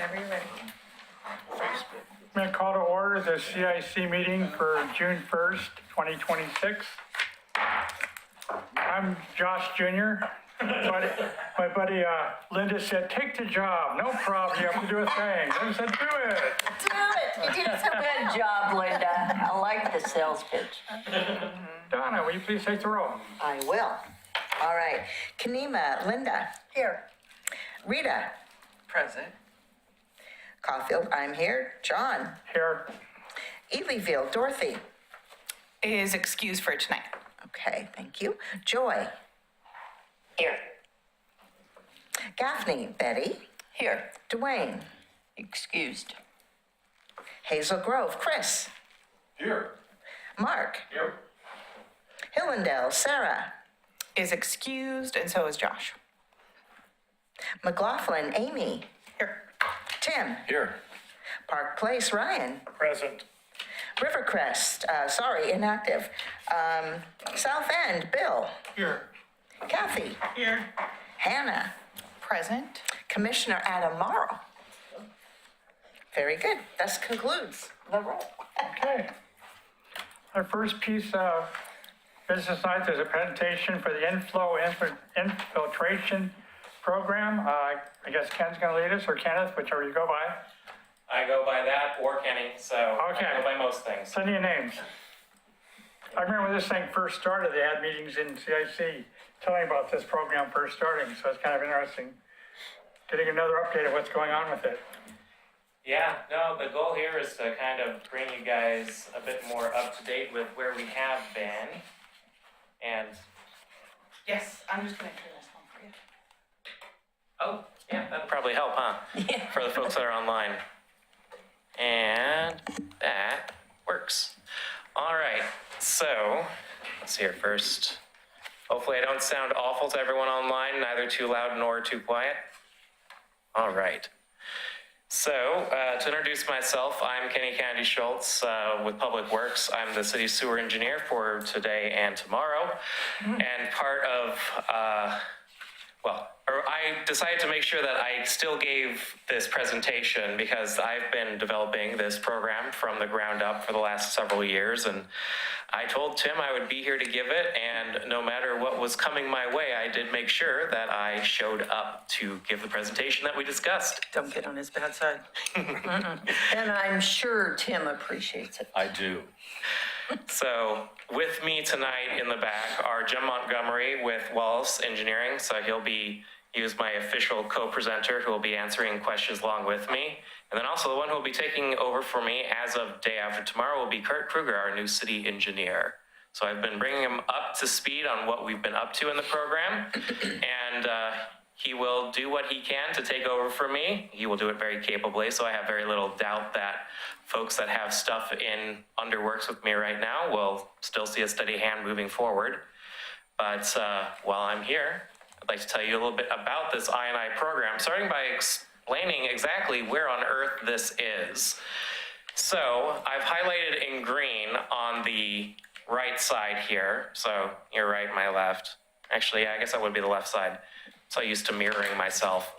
Whenever you're ready. I'm going to call to order the CIC meeting for June 1st, 2026. I'm Josh Jr. My buddy Linda said, take the job. No problem. You have to do a thing. I said, do it. Do it. You did it so Good job, Linda. I like the sales pitch. Donna, will you please take the roll? I will. All right. Kanima, Linda. Here. Rita. Present. Caulfield, I'm here. John. Here. Elyville, Dorothy. Is excused for tonight. Okay, thank you. Joy. Here. Gaffney, Betty. Here. Dwayne. Excused. Hazel Grove, Chris. Here. Mark. Here. Hillendale, Sarah. Is excused, and so is Josh. McLaughlin, Amy. Here. Tim. Here. Park Place, Ryan. Present. Rivercrest, inactive. South End, Bill. Here. Kathy. Here. Hannah. Present. Commissioner Adam Morrow. Very good. That concludes the roll. Okay. Our first piece of business tonight is a presentation for the Inflow Infiltration program. I guess Ken's going to lead us, or Kenneth, whichever you go by. I go by that or Kenny, so Okay. I go by most things. Send your names. I remember when this thing first started, they had meetings in CIC telling about this program first starting, so it's kind of interesting getting another update of what's going on with it. Yeah, no, the goal here is to kind of bring you guys a bit more up to date with where we have been. And Yes, I'm just going to turn this one for you. oh, yeah, that'd probably help, huh? Yeah. For the folks that are online. And that works. All right, so let's see here first. Hopefully I don't sound awful to everyone online, neither too loud nor too quiet. All right. So, to introduce myself, I'm Cannady-Shultz with Public Works. I'm the city sewer engineer for today and tomorrow. And part of, I decided to make sure that I still gave this presentation because I've been developing this program from the ground up for the last several years. And I told Tim I would be here to give it, and no matter what was coming my way, I did make sure that I showed up to give the presentation that we discussed. Don't get on his bad side. And I'm sure Tim appreciates it. I do. So with me tonight in the back are Jim Montgomery with Wallace Engineering. So he's my official co-presenter who will be answering questions along with me. And then also the one who will be taking over for me as of day after tomorrow will be Kurt Kruger, our new city engineer. So I've been bringing him up to speed on what we've been up to in the program. And he will do what he can to take over for me. He will do it very capably. So I have very little doubt that folks that have stuff in underworks with me right now will still see a steady hand moving forward. But while I'm here, I'd like to tell you a little bit about this I&I program, starting by explaining exactly where on earth this is. So I've highlighted in green on the right side here. So your right, my left. Actually, yeah, I guess that would be the left side. So I used to mirroring myself.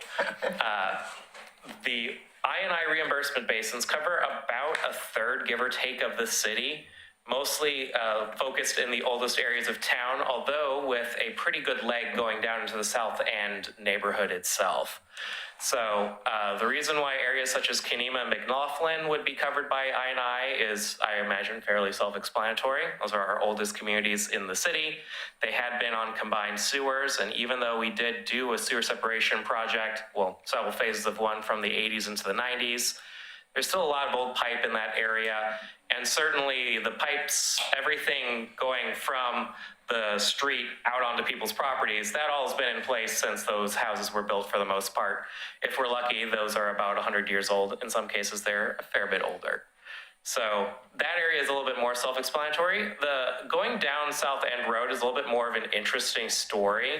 The I&I reimbursement basins cover about a third, give or take, of the city, mostly focused in the oldest areas of town, although with a pretty good leg going down into the South End neighborhood itself. So the reason why areas such as Kenema and McLaughlin would be covered by I&I is, I imagine, fairly self-explanatory. Those are our oldest communities in the city. They had been on combined sewers, and even though we did do a sewer separation project, well, several phases of one from the 80s into the 90s, there's still a lot of old pipe in that area. And certainly the pipes, everything going from the street out onto people's properties, that all has been in place since those houses were built for the most part. If we're lucky, those are about 100 years old. In some cases, they're a fair bit older. So that area is a little bit more self-explanatory. The going down South End Road is a little bit more of an interesting story.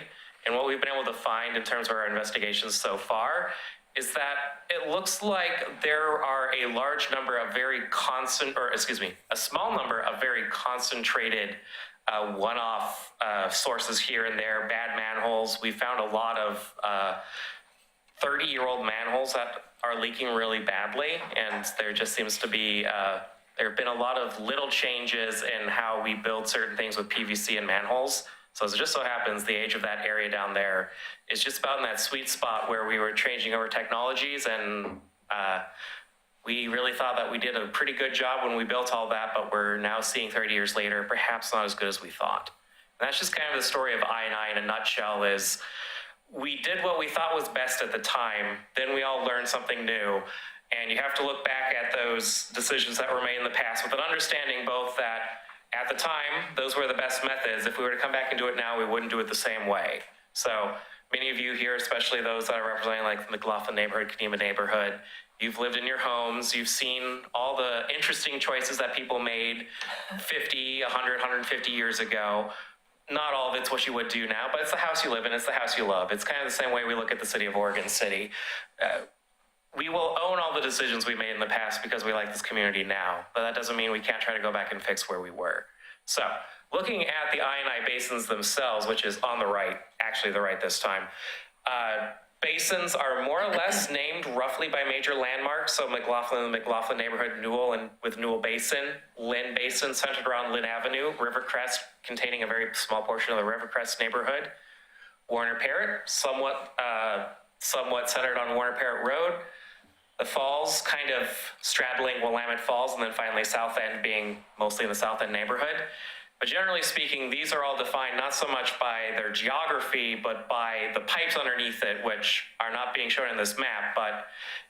And what we've been able to find in terms of our investigations so far is that it looks like there are a large number of a small number of very concentrated one-off sources here and there, bad manholes. We found a lot of 30-year-old manholes that are leaking really badly, and there just seems to be, there have been a lot of little changes in how we build certain things with PVC and manholes. So as it just so happens, the age of that area down there is just about in that sweet spot where we were changing over technologies, and we really thought that we did a pretty good job when we built all that, but we're now seeing 30 years later, perhaps not as good as we thought. And that's just kind of the story of I&I in a nutshell. Is we did what we thought was best at the time, then we all learned something new, and you have to look back at those decisions that were made in the past with an understanding both that at the time, those were the best methods. If we were to come back and do it now, we wouldn't do it the same way. So many of you here, especially those that are representing like the McLaughlin neighborhood, Kadima neighborhood, you've lived in your homes, you've seen all the interesting choices that people made 50, 100, 150 years ago. Not all of it's what you would do now, but it's the house you live in, it's the house you love. It's kind of the same way we look at the city of Oregon City. We will own all the decisions we made in the past because we like this community now, but that doesn't mean we can't try to go back and fix where we were. So looking at the I&I basins themselves, which is on the right, actually the right this time, basins are more or less named roughly by major landmarks. So McLaughlin, the McLaughlin neighborhood, Newell, and with Newell Basin, Lynn Basin centered around Lynn Avenue, Rivercrest containing a very small portion of the Rivercrest neighborhood, Warner Parrott, somewhat centered on Warner Parrott Road, the Falls kind of straddling Willamette Falls, and then finally South End being mostly in the South End neighborhood. But generally speaking, these are all defined not so much by their geography, but by the pipes underneath it, which are not being shown in this map. But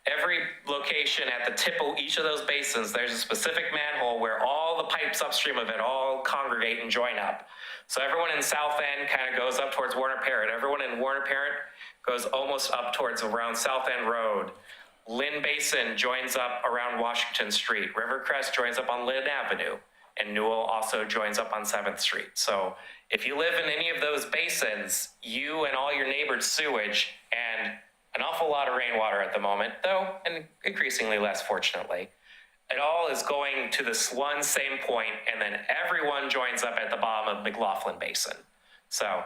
every location at the tip of each of those basins, there's a specific manhole where all the pipes upstream of it all congregate and join up. So everyone in South End kind of goes up towards Warner Parrott. Everyone in Warner Parrott goes almost up towards around South End Road. Lynn Basin joins up around Washington Street. Rivercrest joins up on Lynn Avenue. And Newell also joins up on 7th Street. So if you live in any of those basins, you and all your neighbors' sewage and an awful lot of rainwater at the moment, though, and increasingly less, fortunately, it all is going to this one same point, and then everyone joins up at the bottom of McLaughlin Basin. So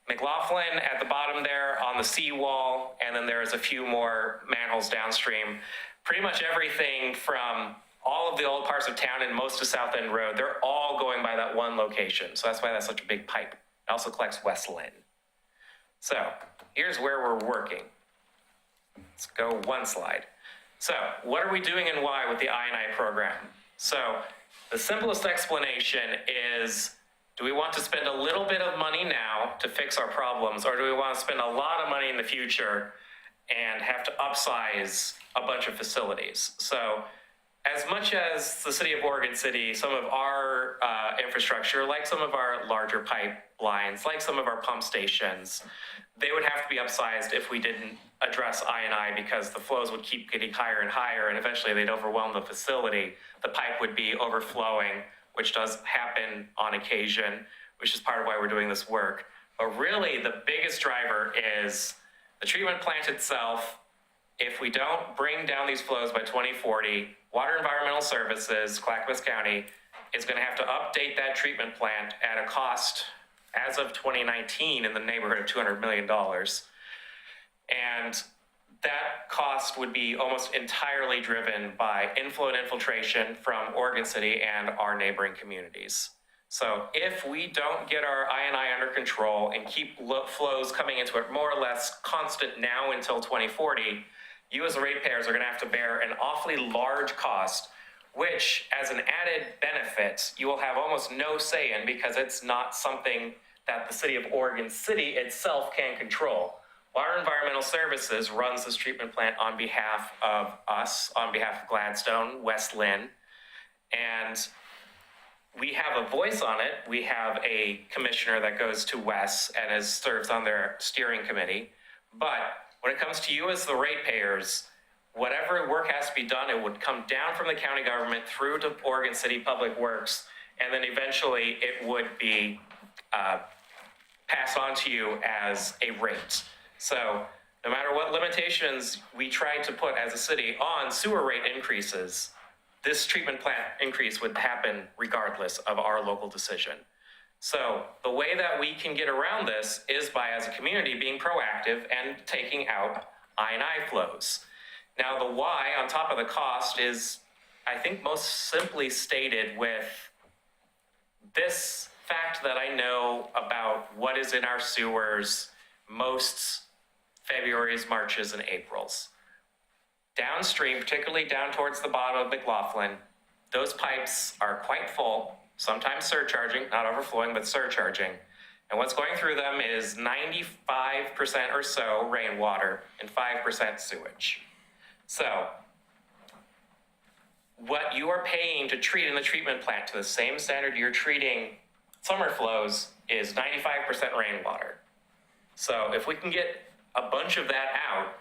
McLaughlin at the bottom there on the seawall, and then there's a few more manholes downstream. Pretty much everything from all of the old parts of town and most of South End Road, they're all going by that one location. So that's why that's such a big pipe. It also collects West Lynn. So here's where we're working. Let's go one slide. So what are we doing and why with the I&I program? So the simplest explanation is, do we want to spend a little bit of money now to fix our problems, or do we want to spend a lot of money in the future and have to upsize a bunch of facilities? So as much as the city of Oregon City, some of our infrastructure, like some of our larger pipelines, like some of our pump stations, they would have to be upsized if we didn't address I&I, because the flows would keep getting higher and higher, and eventually they'd overwhelm the facility. The pipe would be overflowing, which does happen on occasion, which is part of why we're doing this work. But really, the biggest driver is the treatment plant itself. If we don't bring down these flows by 2040, Water Environmental Services, Clackamas County, is going to have to update that treatment plant at a cost as of 2019 in the neighborhood of $200 million. And that cost would be almost entirely driven by inflow and infiltration from Oregon City and our neighboring communities. So if we don't get our I&I under control and keep flows coming into it more or less constant now until 2040, you as the ratepayers are going to have to bear an awfully large cost, which as an added benefit, you will have almost no say in, because it's not something that the city of Oregon City itself can control. Water Environmental Services runs this treatment plant on behalf of us, on behalf of Gladstone, West Lynn, and we have a voice on it. We have a commissioner that goes to Wes and serves on their steering committee. But when it comes to you as the ratepayers, whatever work has to be done, it would come down from the county government through to Oregon City Public Works, and then eventually it would be passed on to you as a rate. So no matter what limitations we try to put as a city on sewer rate increases, this treatment plant increase would happen regardless of our local decision. So the way that we can get around this is by, as a community, being proactive and taking out I&I flows. Now, the why on top of the cost is, I think, most simply stated with this fact that I know about what is in our sewers most February's, Marches, and Aprils. Downstream, particularly down towards the bottom of McLaughlin, those pipes are quite full, sometimes surcharging, not overflowing, but surcharging. And what's going through them is 95% or so rainwater and 5% sewage. So, what you are paying to treat in the treatment plant to the same standard you're treating summer flows is 95% rainwater. So if we can get a bunch of that out,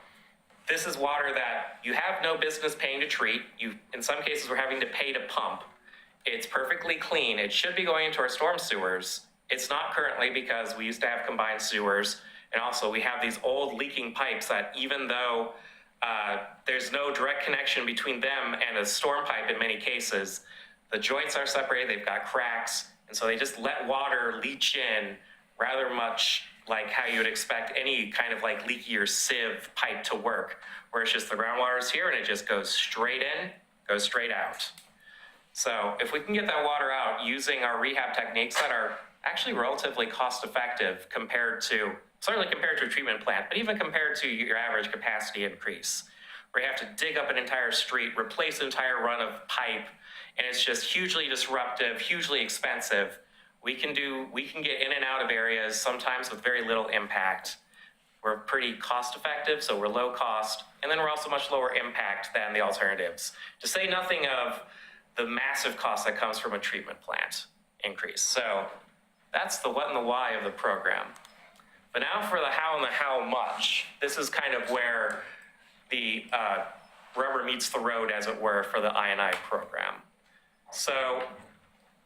this is water that you have no business paying to treat. In some cases, we're having to pay to pump. It's perfectly clean. It should be going into our storm sewers. It's not currently because we used to have combined sewers. And also we have these old leaking pipes that even though there's no direct connection between them and a storm pipe in many cases, the joints are separated, they've got cracks, and so they just let water leach in rather much like how you would expect any kind of like leaky or sieve pipe to work, where it's just the groundwater is here and it just goes straight in, goes straight out. So if we can get that water out using our rehab techniques that are actually relatively cost effective certainly compared to a treatment plant, but even compared to your average capacity increase, where you have to dig up an entire street, replace an entire run of pipe, and it's just hugely disruptive, hugely expensive. We can get in and out of areas sometimes with very little impact. We're pretty cost effective, so we're low cost, and then we're also much lower impact than the alternatives. To say nothing of the massive cost that comes from a treatment plant increase. So that's the what and the why of the program. But now for the how and the how much. This is kind of where the rubber meets the road, as it were, for the I&I program. So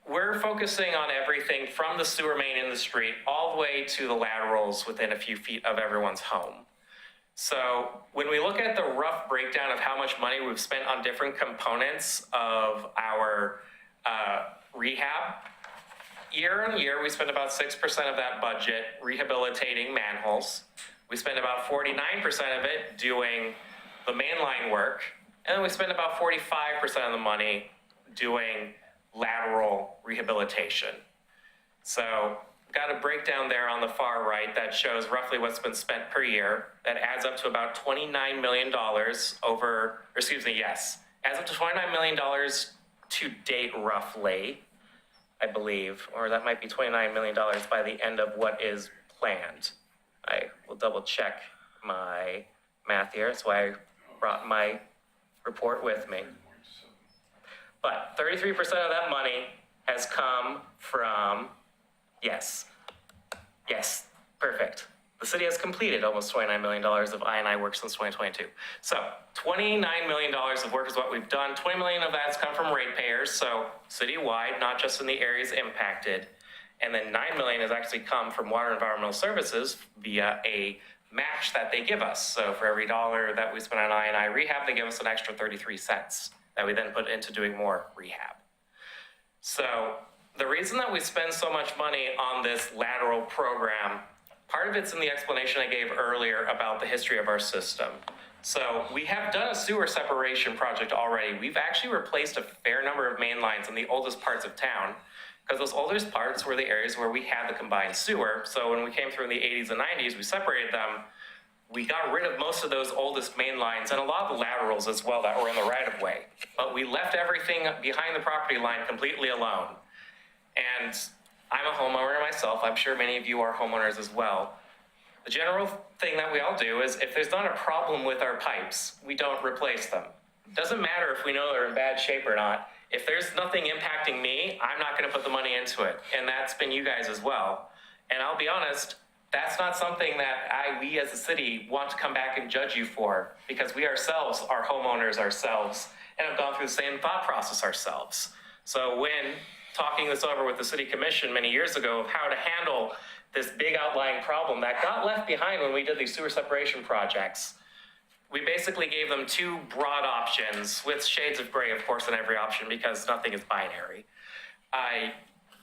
we're focusing on everything from the sewer main in the street all the way to the laterals within a few feet of everyone's home. So when we look at the rough breakdown of how much money we've spent on different components of our rehab, year on year, we spend about 6% of that budget rehabilitating manholes. We spend about 49% of it doing the mainline work, and then we spend about 45% of the money doing lateral rehabilitation. So got a breakdown there on the far right that shows roughly what's been spent per year. That adds up to about $29 million adds up to $29 million to date roughly, I believe, or that might be $29 million by the end of what is planned. I will double check my math here. That's why I brought my report with me. But 33% of that money has come from, yes, perfect. The city has completed almost $29 million of I&I work since 2022. So $29 million of work is what we've done. $20 million of that's come from ratepayers, so citywide, not just in the areas impacted. And then $9 million has actually come from Water and Environmental Services via a match that they give us. So for every dollar that we spend on I&I rehab, they give us an extra 33 cents that we then put into doing more rehab. So the reason that we spend so much money on this lateral program, part of it's in the explanation I gave earlier about the history of our system. So we have done a sewer separation project already. We've actually replaced a fair number of main lines in the oldest parts of town, because those oldest parts were the areas where we had the combined sewer. So when we came through in the 80s and 90s, we separated them. We got rid of most of those oldest main lines and a lot of the laterals as well that were in the right of way. But we left everything behind the property line completely alone. And I'm a homeowner myself. I'm sure many of you are homeowners as well. The general thing that we all do is if there's not a problem with our pipes, we don't replace them. It doesn't matter if we know they're in bad shape or not. If there's nothing impacting me, I'm not going to put the money into it. And that's been you guys as well. And I'll be honest, that's not something that we as a city want to come back and judge you for, because we ourselves are homeowners ourselves and have gone through the same thought process ourselves. So when talking this over with the city commission many years ago of how to handle this big outlying problem that got left behind when we did these sewer separation projects, we basically gave them two broad options, with shades of gray, of course, in every option, because nothing is binary.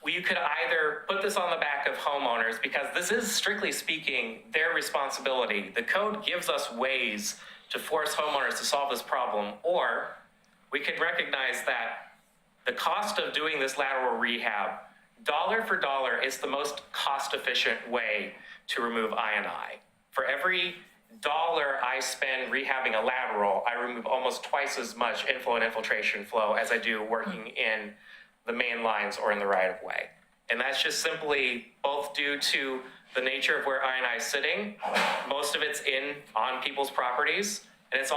You could either put this on the back of homeowners, because this is, strictly speaking, their responsibility. The code gives us ways to force homeowners to solve this problem, or we could recognize that the cost of doing this lateral rehab, dollar for dollar, is the most cost-efficient way to remove I&I. For every dollar I spend rehabbing a lateral, I remove almost twice as much inflow and infiltration flow as I do working in the main lines or in the right-of-way. And that's just simply both due to the nature of where I&I is sitting. Most of it's on people's properties. And it's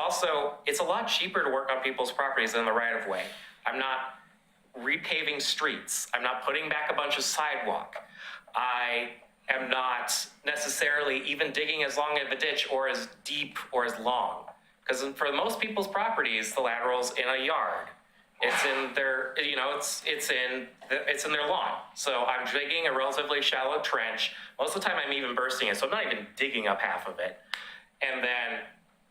a lot cheaper to work on people's properties than the right-of-way. I'm not repaving streets. I'm not putting back a bunch of sidewalk. I am not necessarily even digging as long of a ditch or as deep or as long. Because for most people's properties, the lateral's in a yard. It's in their, it's in their lawn. So I'm digging a relatively shallow trench. Most of the time I'm even bursting it, so I'm not even digging up half of it. And then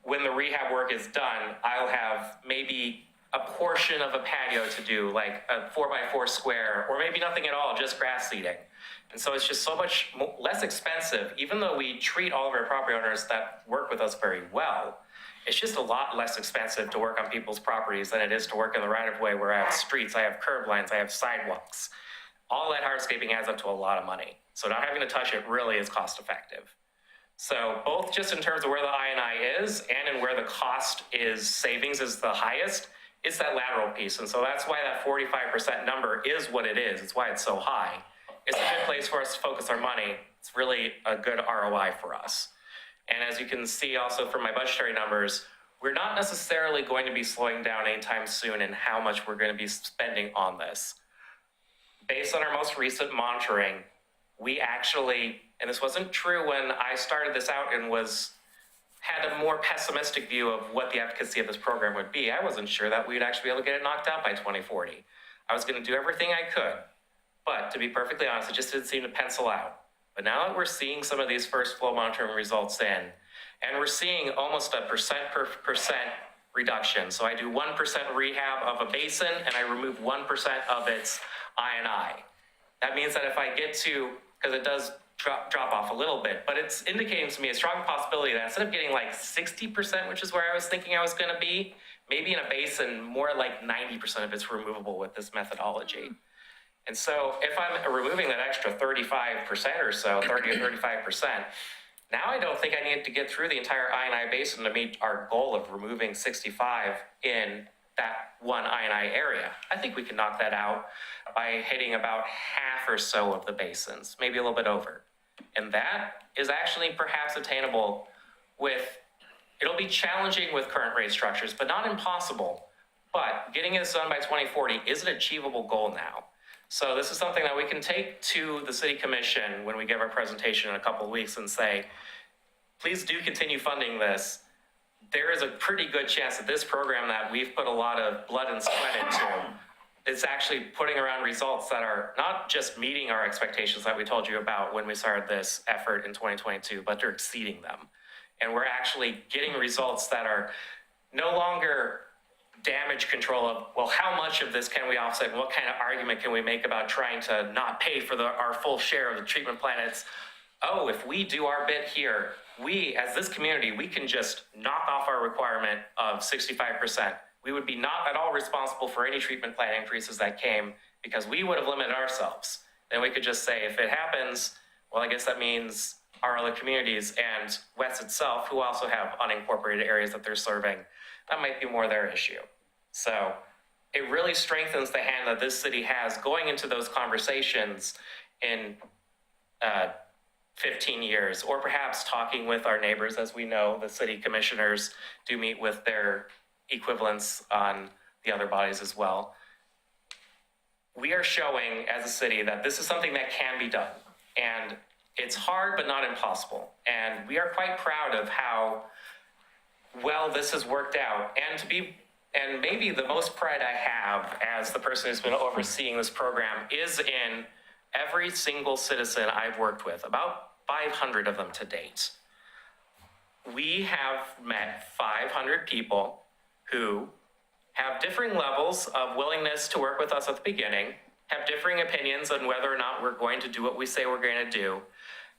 when the rehab work is done, I'll have maybe a portion of a patio to do, like a 4x4 square, or maybe nothing at all, just grass seeding. And so it's just so much less expensive, even though we treat all of our property owners that work with us very well. It's just a lot less expensive to work on people's properties than it is to work in the right-of-way where I have streets, I have curb lines, I have sidewalks. All that hardscaping adds up to a lot of money. So not having to touch it really is cost-effective. So both just in terms of where the I&I is and in where the cost is, savings is the highest, is that lateral piece. And so that's why that 45% number is what it is. It's why it's so high. It's a good place for us to focus our money. It's really a good ROI for us. And as you can see also from my budgetary numbers, we're not necessarily going to be slowing down anytime soon in how much we're going to be spending on this. Based on our most recent monitoring, we actually, and this wasn't true when I started this out and had a more pessimistic view of what the efficacy of this program would be. I wasn't sure that we'd actually be able to get it knocked out by 2040. I was going to do everything I could, but to be perfectly honest, it just didn't seem to pencil out. But now that we're seeing some of these first flow monitoring results in, and we're seeing almost a percent per percent reduction. So I do 1% rehab of a basin and I remove 1% of its I&I. That means that if I get to, because it does drop off a little bit, but it's indicating to me a strong possibility that instead of getting like 60%, which is where I was thinking I was going to be, maybe in a basin, more like 90% of it's removable with this methodology. And so if I'm removing that extra 35% or so, 30 or 35%, now I don't think I need to get through the entire I&I basin to meet our goal of removing 65 in that one I&I area. I think we can knock that out by hitting about half or so of the basins, maybe a little bit over. And that is actually perhaps attainable it'll be challenging with current rate structures, but not impossible. But getting this done by 2040 is an achievable goal now. So this is something that we can take to the City Commission when we give our presentation in a couple of weeks and say, please do continue funding this. There is a pretty good chance that this program that we've put a lot of blood and sweat into, it's actually putting around results that are not just meeting our expectations that we told you about when we started this effort in 2022, but they're exceeding them. And we're actually getting results that are no longer damage control of, well, how much of this can we offset? And what kind of argument can we make about trying to not pay for our full share of the treatment plant? It's, oh, if we do our bit here, we, as this community, we can just knock off our requirement of 65%. We would be not at all responsible for any treatment plant increases that came because we would have limited ourselves. Then we could just say, if it happens, well, I guess that means our other communities and West itself, who also have unincorporated areas that they're serving, that might be more their issue. So it really strengthens the hand that this city has going into those conversations in 15 years, or perhaps talking with our neighbors. As we know, the city commissioners do meet with their equivalents on the other bodies as well. We are showing as a city that this is something that can be done, and it's hard but not impossible. And we are quite proud of how well this has worked out. And maybe the most pride I have as the person who's been overseeing this program is in every single citizen I've worked with, about 500 of them to date. We have met 500 people who have differing levels of willingness to work with us at the beginning, have differing opinions on whether or not we're going to do what we say we're going to do,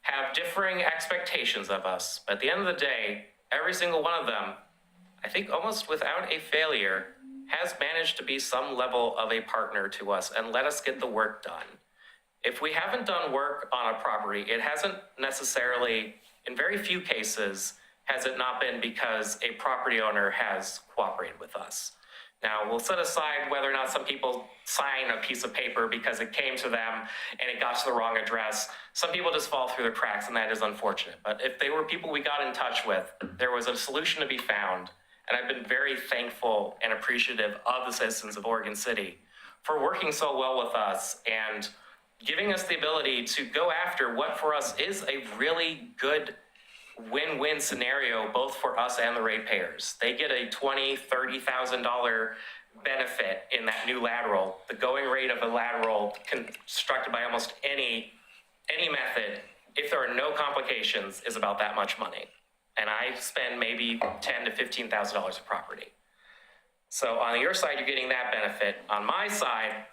have differing expectations of us. But at the end of the day, every single one of them I think almost without a failure, has managed to be some level of a partner to us and let us get the work done. If we haven't done work on a property, it hasn't necessarily, in very few cases, has it not been because a property owner has cooperated with us. Now, we'll set aside whether or not some people sign a piece of paper because it came to them and it got to the wrong address. Some people just fall through the cracks, and that is unfortunate. But if they were people we got in touch with, there was a solution to be found. And I've been very thankful and appreciative of the citizens of Oregon City for working so well with us and giving us the ability to go after what for us is a really good win-win scenario, both for us and the ratepayers. They get a $20,000, $30,000 benefit in that new lateral. The going rate of a lateral constructed by almost any method, if there are no complications, is about that much money. And I spend maybe $10,000 to $15,000 a property. So on your side, you're getting that benefit. On my side,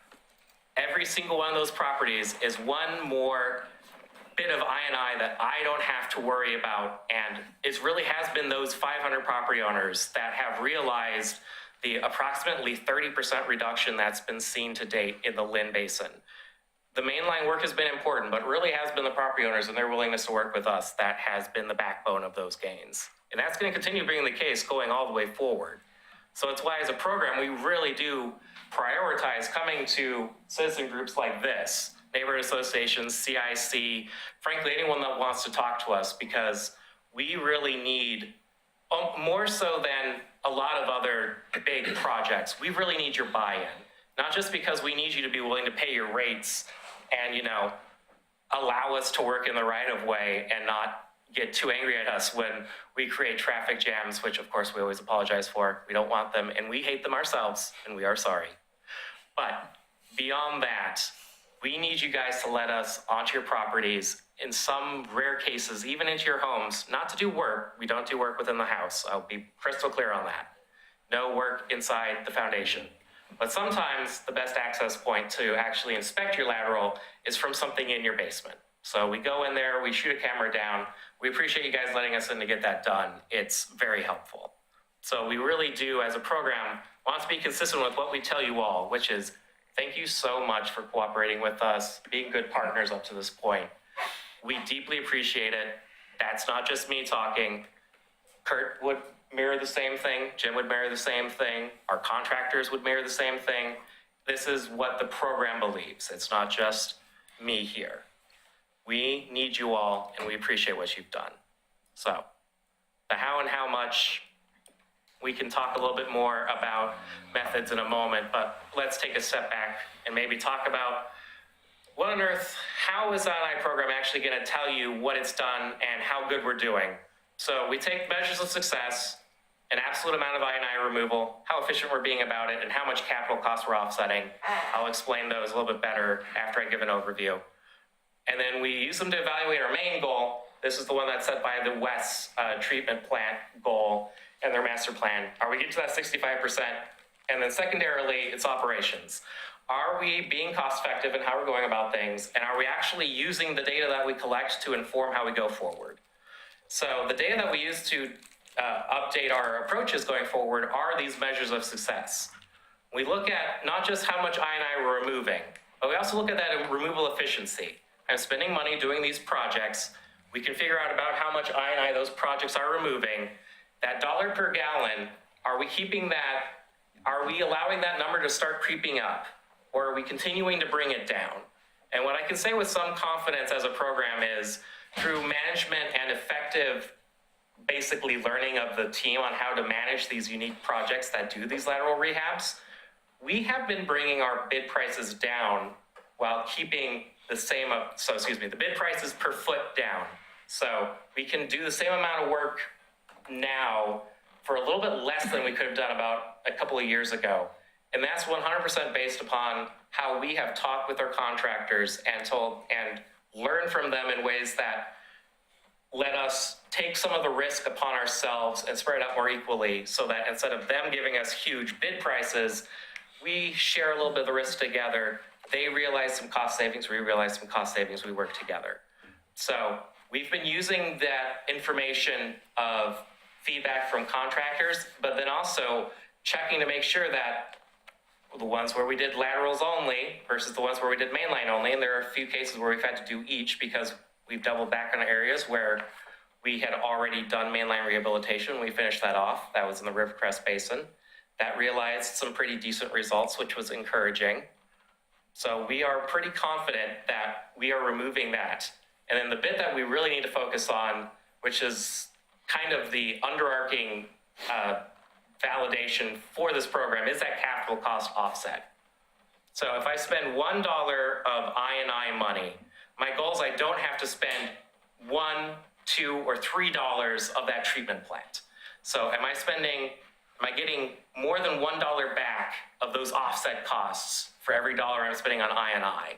every single one of those properties is one more bit of I&I that I don't have to worry about. And it really has been those 500 property owners that have realized the approximately 30% reduction that's been seen to date in the Lynn Basin. The mainline work has been important, but really has been the property owners and their willingness to work with us that has been the backbone of those gains. And that's going to continue being the case going all the way forward. So it's why as a program, we really do prioritize coming to citizen groups like this, neighborhood associations, CIC, frankly, anyone that wants to talk to us, because we really need, more so than a lot of other big projects, we really need your buy-in. Not just because we need you to be willing to pay your rates and, you know, allow us to work in the right of way and not get too angry at us when we create traffic jams, which of course we always apologize for. We don't want them and we hate them ourselves and we are sorry. But beyond that, we need you guys to let us onto your properties, in some rare cases, even into your homes, not to do work. We don't do work within the house. I'll be crystal clear on that. No work inside the foundation. But sometimes the best access point to actually inspect your lateral is from something in your basement. So we go in there, we shoot a camera down. We appreciate you guys letting us in to get that done. It's very helpful. So we really do, as a program, want to be consistent with what we tell you all, which is thank you so much for cooperating with us, being good partners up to this point. We deeply appreciate it. That's not just me talking. Kurt would mirror the same thing. Jim would mirror the same thing. Our contractors would mirror the same thing. This is what the program believes. It's not just me here. We need you all, and we appreciate what you've done. So, the how and how much, we can talk a little bit more about methods in a moment, but let's take a step back and maybe talk about what on earth, how is that I program actually going to tell you what it's done and how good we're doing? So we take measures of success, an absolute amount of I&I removal, how efficient we're being about it, and how much capital costs we're offsetting. I'll explain those a little bit better after I give an overview. And then we use them to evaluate our main goal. This is the one that's set by the West treatment plant goal and their master plan. Are we getting to that 65%? And then secondarily, it's operations. Are we being cost effective in how we're going about things? And are we actually using the data that we collect to inform how we go forward? So the data that we use to update our approaches going forward are these measures of success. We look at not just how much I&I we're removing, but we also look at that removal efficiency. I'm spending money doing these projects. We can figure out about how much I&I those projects are removing. That dollar per gallon, are we keeping that? Are we allowing that number to start creeping up? Or are we continuing to bring it down? And what I can say with some confidence as a program is through management and effective, basically learning of the team on how to manage these unique projects that do these lateral rehabs, we have been bringing our bid prices down while keeping the same, the bid prices per foot down. So we can do the same amount of work now for a little bit less than we could have done about a couple of years ago. And that's 100% based upon how we have talked with our contractors and learned from them in ways that let us take some of the risk upon ourselves and spread it out more equally, so that instead of them giving us huge bid prices, we share a little bit of the risk together. They realize some cost savings, we realize some cost savings, we work together. So we've been using that information of feedback from contractors, but then also checking to make sure that the ones where we did laterals only versus the ones where we did mainline only, and there are a few cases where we've had to do each because we've doubled back on areas where we had already done mainline rehabilitation. We finished that off. That was in the Rivercrest Basin. That realized some pretty decent results, which was encouraging. So we are pretty confident that we are removing that. And then the bit that we really need to focus on, which is kind of the underarching validation for this program, is that capital cost offset. So if I spend $1 of I&I money, my goal is I don't have to spend $1, $2, or $3 of that treatment plant. So am I getting more than $1 back of those offset costs for every dollar I'm spending on I&I?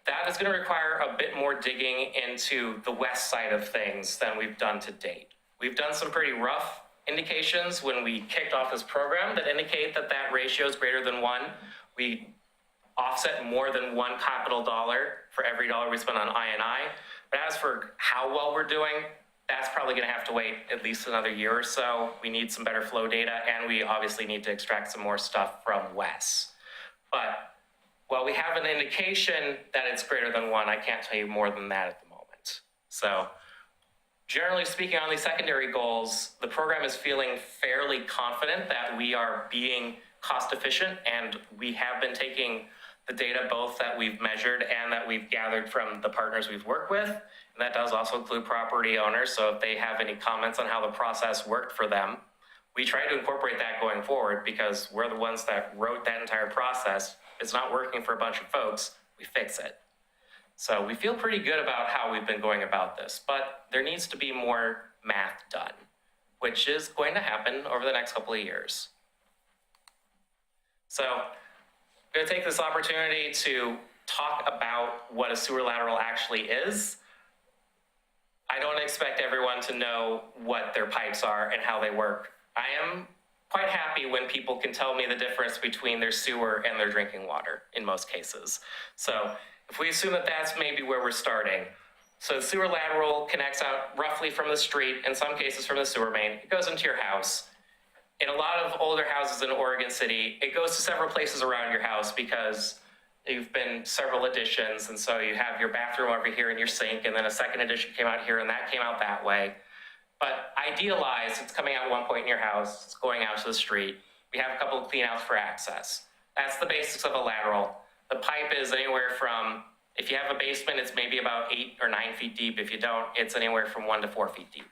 That is going to require a bit more digging into the west side of things than we've done to date. We've done some pretty rough indications when we kicked off this program that indicate that that ratio is greater than 1. We offset more than $1 capital dollar for every dollar we spend on I&I. But as for how well we're doing, that's probably going to have to wait at least another year or so. We need some better flow data, and we obviously need to extract some more stuff from Wes. But while we have an indication that it's greater than 1, I can't tell you more than that at the moment. So generally speaking, on these secondary goals, the program is feeling fairly confident that we are being cost efficient, and we have been taking the data both that we've measured and that we've gathered from the partners we've worked with. And that does also include property owners. So if they have any comments on how the process worked for them, we try to incorporate that going forward because we're the ones that wrote that entire process. If it's not working for a bunch of folks, we fix it. So we feel pretty good about how we've been going about this, but there needs to be more math done, which is going to happen over the next couple of years. So I'm going to take this opportunity to talk about what a sewer lateral actually is. I don't expect everyone to know what their pipes are and how they work. I am quite happy when people can tell me the difference between their sewer and their drinking water in most cases. So if we assume that that's maybe where we're starting. So the sewer lateral connects out roughly from the street, in some cases from the sewer main. It goes into your house. In a lot of older houses in Oregon City, it goes to several places around your house because you've been several additions, and so you have your bathroom over here and your sink, and then a second addition came out here, and that came out that way. But idealized, it's coming out at one point in your house, it's going out to the street. We have a couple of clean outs for access. That's the basics of a lateral. The pipe is anywhere from, if you have a basement, it's maybe about 8 or 9 feet deep. If you don't, it's anywhere from 1 to 4 feet deep.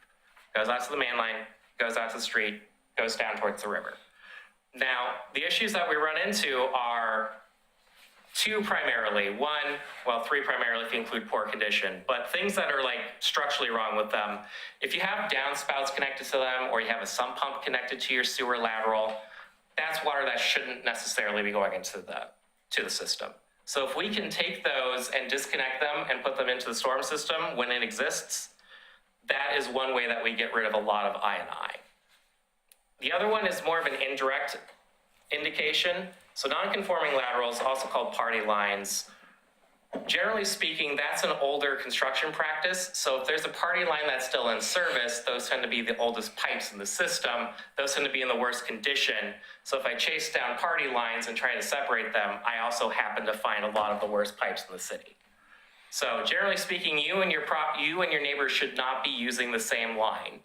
Goes out to the main line, goes out to the street, goes down towards the river. Now, the issues that we run into are 2 primarily. 3 primarily if you include poor condition, but things that are like structurally wrong with them. If you have downspouts connected to them or you have a sump pump connected to your sewer lateral, that's water that shouldn't necessarily be going into the system. So if we can take those and disconnect them and put them into the storm system when it exists, that is one way that we get rid of a lot of I&I. The other one is more of an indirect indication. So non-conforming laterals, also called party lines, generally speaking, that's an older construction practice. So if there's a party line that's still in service, those tend to be the oldest pipes in the system. Those tend to be in the worst condition. So if I chase down party lines and try to separate them, I also happen to find a lot of the worst pipes in the city. So generally speaking, you and your neighbors should not be using the same line.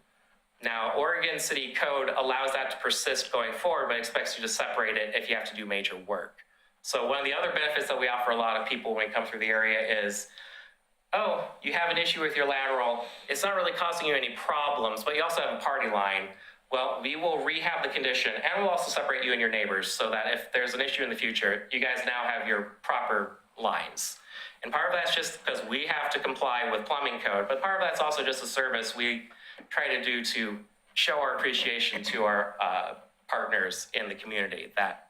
Now, Oregon City Code allows that to persist going forward, but expects you to separate it if you have to do major work. So one of the other benefits that we offer a lot of people when we come through the area is, oh, you have an issue with your lateral. It's not really causing you any problems, but you also have a party line. Well, we will rehab the condition, and we'll also separate you and your neighbors so that if there's an issue in the future, you guys now have your proper lines. And part of that's just because we have to comply with plumbing code, but part of that's also just a service we try to do to show our appreciation to our partners in the community that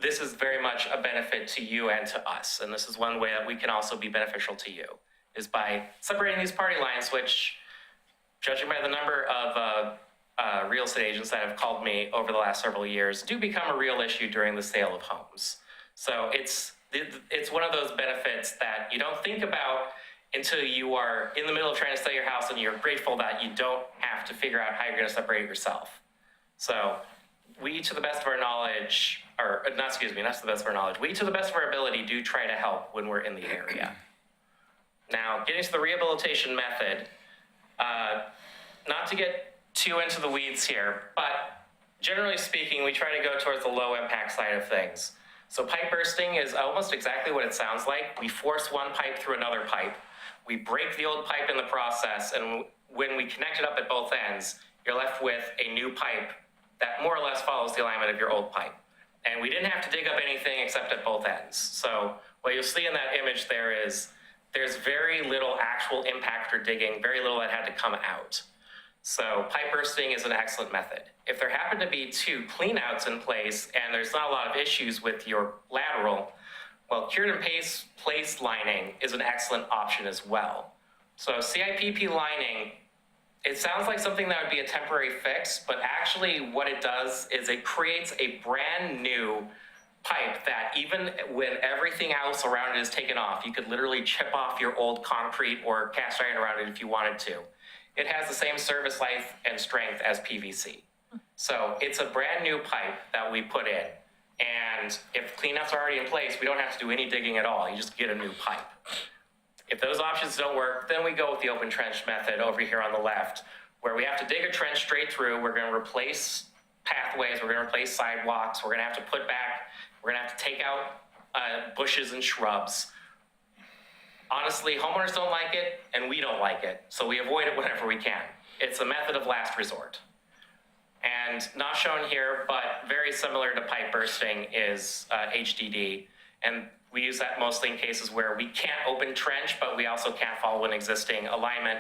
this is very much a benefit to you and to us. And this is one way that we can also be beneficial to you, is by separating these party lines, which, judging by the number of real estate agents that have called me over the last several years, do become a real issue during the sale of homes. So it's one of those benefits that you don't think about until you are in the middle of trying to sell your house and you're grateful that you don't have have to figure out how you're gonna separate it yourself. So we, to the best of our knowledge, or not, excuse me, not to the best of our knowledge, we, to the best of our ability, do try to help when we're in the area. Now, getting to the rehabilitation method, not to get too into the weeds here, but generally speaking, we try to go towards the low impact side of things. So pipe bursting is almost exactly what it sounds like. We force one pipe through another pipe. We break the old pipe in the process, and when we connect it up at both ends, you're left with a new pipe that more or less follows the alignment of your old pipe. And we didn't have to dig up anything except at both ends. So what you'll see in that image there is there's very little actual impact or digging, very little that had to come out. So pipe bursting is an excellent method. If there happen to be 2 cleanouts in place and there's not a lot of issues with your lateral, well, cured and placed lining is an excellent option as well. So CIPP lining, it sounds like something that would be a temporary fix, but actually what it does is it creates a brand new pipe that even when everything else around it is taken off, you could literally chip off your old concrete or cast iron around it if you wanted to. It has the same service life and strength as PVC. So it's a brand new pipe that we put in. And if cleanouts are already in place, we don't have to do any digging at all. You just get a new pipe. If those options don't work, then we go with the open trench method over here on the left, where we have to dig a trench straight through. We're going to replace pathways. We're going to replace sidewalks. We're going to have to put back, we're going to have to take out bushes and shrubs. Honestly, homeowners don't like it, and we don't like it, so we avoid it whenever we can. It's a method of last resort. And not shown here, but very similar to pipe bursting is HDD, and we use that mostly in cases where we can't open trench, but we also can't follow an existing alignment.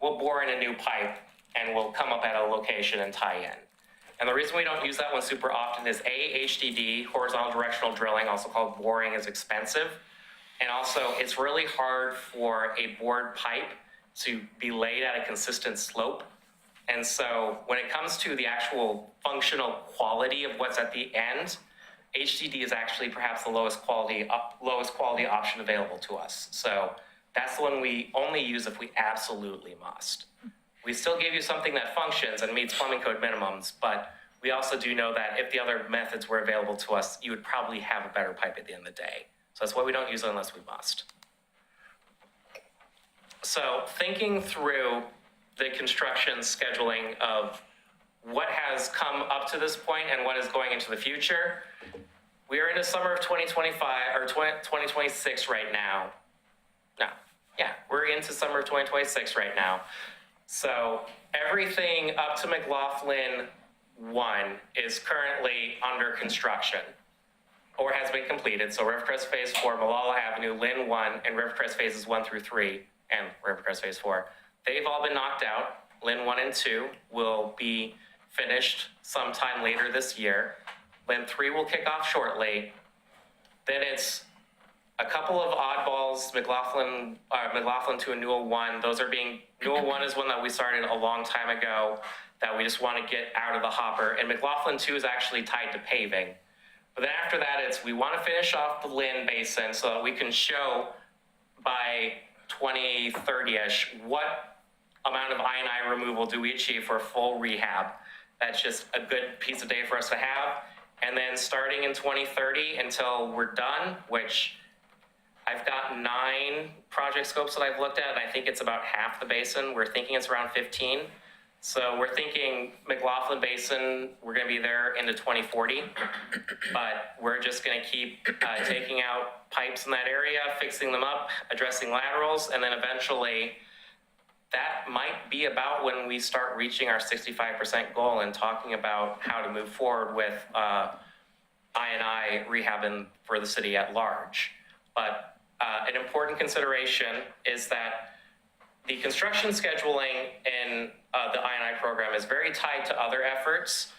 We'll bore in a new pipe, and we'll come up at a location and tie in. And the reason we don't use that one super often is HDD, horizontal directional drilling, also called boring, is expensive. And also, it's really hard for a bored pipe to be laid at a consistent slope. And so when it comes to the actual functional quality of what's at the end, HDD is actually perhaps the lowest quality option available to us. So that's the one we only use if we absolutely must. We still give you something that functions and meets plumbing code minimums, but we also do know that if the other methods were available to us, you would probably have a better pipe at the end of the day. So that's why we don't use it unless we must. So thinking through the construction scheduling of what has come up to this point and what is going into the future, we are in the summer of 2025 or 2026 right now. No, yeah, we're into summer of 2026 right now. So everything up to McLaughlin 1 is currently under construction or has been completed. So Rivercrest Phase 4, Malala Avenue, Lynn 1, and Rivercrest Phases 1 through 3, and Rivercrest Phase 4. They've all been knocked out. Lynn 1 and 2 will be finished sometime later this year. Lynn 3 will kick off shortly. Then it's a couple of oddballs, McLaughlin 2 and Newell 1. Newell 1 is one that we started a long time ago that we just want to get out of the hopper. And McLaughlin 2 is actually tied to paving. But then after that, we want to finish off the Lynn Basin so that we can show by 2030-ish what amount of I&I removal do we achieve for a full rehab. That's just a good piece of data for us to have. And then starting in 2030 until we're done, which I've got 9 project scopes that I've looked at, and I think it's about half the basin. We're thinking it's around 15. So we're thinking McLaughlin Basin, we're going to be there into 2040, but we're just going to keep taking out pipes in that area, fixing them up, addressing laterals, and then eventually that might be about when we start reaching our 65% goal and talking about how to move forward with I&I rehab for the city at large. But an important consideration is that the construction scheduling in the I&I program is very tied to other efforts.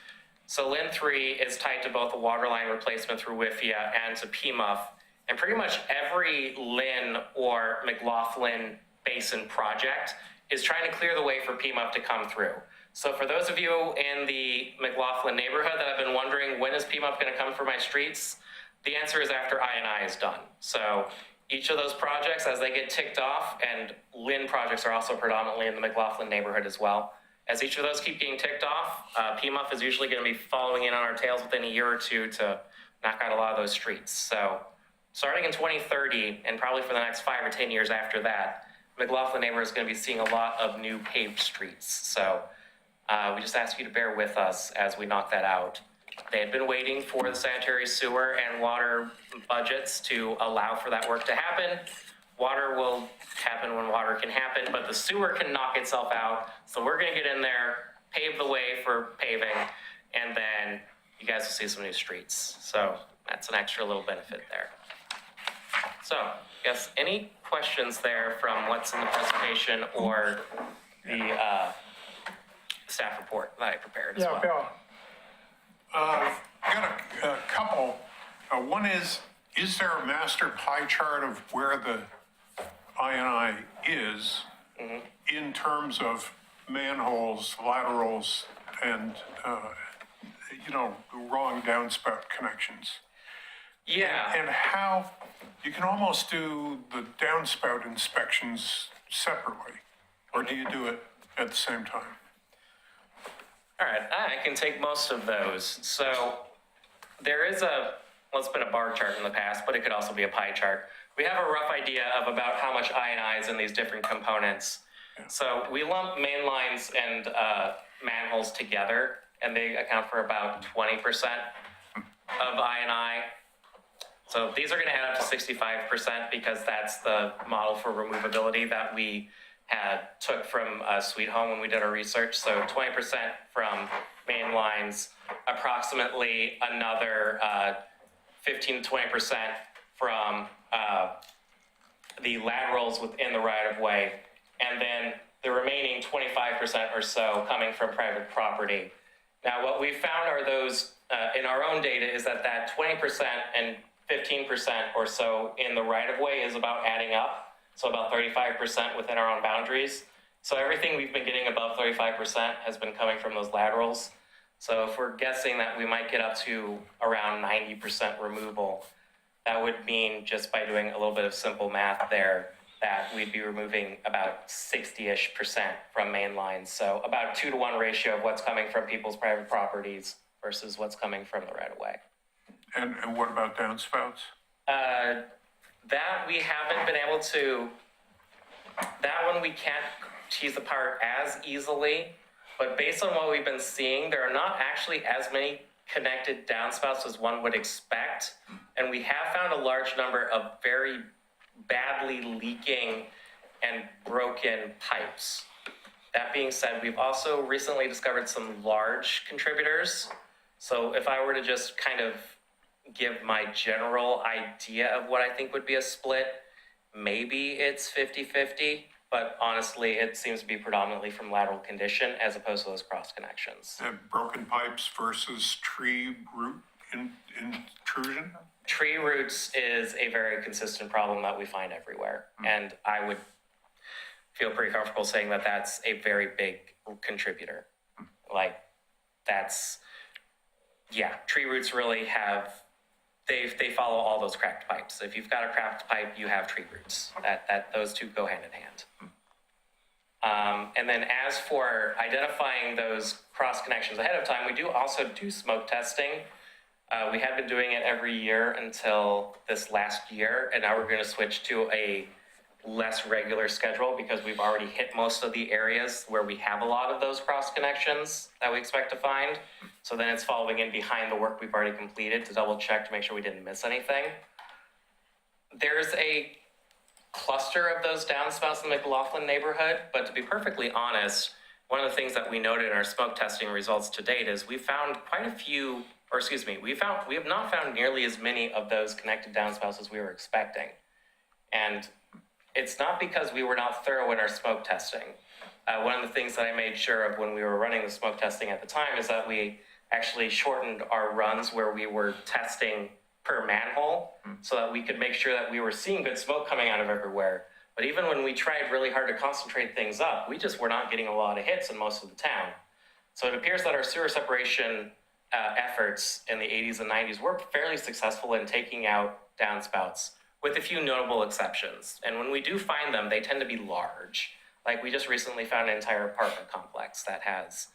So Lynn 3 is tied to both a water line replacement through WIFIA and to PMUF. And pretty much every Lynn or McLaughlin Basin project is trying to clear the way for PMUF to come through. So for those of you in the McLaughlin neighborhood that have been wondering, when is PMUF going to come for my streets? The answer is after I&I is done. So each of those projects, as they get ticked off, and Lynn projects are also predominantly in the McLaughlin neighborhood as well. as each of those keep getting ticked off, PMUF is usually going to be following in on our tails within a year or two to knock out a lot of those streets. So starting in 2030, and probably for the next 5 or 10 years after that, McLaughlin neighborhood is going to be seeing a lot of new paved streets. So we just ask you to bear with us as we knock that out. They had been waiting for the sanitary sewer and water budgets to allow for that work to happen. Water will happen when water can happen, but the sewer can knock itself out. So we're going to get in there, pave the way for paving, and then you guys will see some new streets. So that's an extra little benefit there. So, yes, any questions there from what's in the presentation or the staff report that I prepared as well? Yeah, Bill. I got a couple. One is there a master pie chart of where the I&I is in terms of manholes, laterals, and, wrong downspout connections? Yeah. And how, you can almost do the downspout inspections separately, or do you do it at the same time? All right, I can take most of those. So there is it's been a bar chart in the past, but it could also be a pie chart. We have a rough idea of about how much I&I is in these different components. So we lump main lines and manholes together, and they account for about 20% of I&I. So these are going to add up to 65% because that's the model for removability that we took from Sweet Home when we did our research. So 20% from main lines, approximately another 15 to 20% from the laterals within the right-of-way, and then the remaining 25% or so coming from private property. Now, what we found are those, in our own data, is that 20% and 15% or so in the right-of-way is about adding up. So about 35% within our own boundaries. So everything we've been getting above 35% has been coming from those laterals. So if we're guessing that we might get up to around 90% removal, that would mean, just by doing a little bit of simple math there, that we'd be removing about 60-ish% from main lines. So about a 2-to-1 ratio of what's coming from people's private properties versus what's coming from the right-of-way. And what about downspouts? That we haven't been able to, that one we can't tease apart as easily, but based on what we've been seeing, there are not actually as many connected downspouts as one would expect, and we have found a large number of very badly leaking and broken pipes. That being said, we've also recently discovered some large contributors. So if I were to just kind of give my general idea of what I think would be a split, maybe it's 50-50, but honestly, it seems to be predominantly from lateral condition as opposed to those cross connections. And broken pipes versus tree root intrusion? Tree roots is a very consistent problem that we find everywhere. And I would feel pretty comfortable saying that that's a very big contributor. Like, tree roots really have, they follow all those cracked pipes. If you've got a cracked pipe, you have tree roots. Those two go hand in hand. And then as for identifying those cross connections ahead of time, we do also do smoke testing. We had been doing it every year until this last year, and now we're going to switch to a less regular schedule because we've already hit most of the areas where we have a lot of those cross connections that we expect to find. So then it's following in behind the work we've already completed to double check to make sure we didn't miss anything. There's a cluster of those downspouts in the McLaughlin neighborhood, but to be perfectly honest, one of the things that we noted in our smoke testing results to date is we found quite a few, we have not found nearly as many of those connected downspouts as we were expecting. And it's not because we were not thorough in our smoke testing. One of the things that I made sure of when we were running the smoke testing at the time is that we actually shortened our runs where we were testing per manhole so that we could make sure that we were seeing good smoke coming out of everywhere. But even when we tried really hard to concentrate things up, we just were not getting a lot of hits in most of the town. So it appears that our sewer separation efforts in the 80s and 90s were fairly successful in taking out downspouts, with a few notable exceptions. And when we do find them, they tend to be large. Like, we just recently found an entire apartment complex that has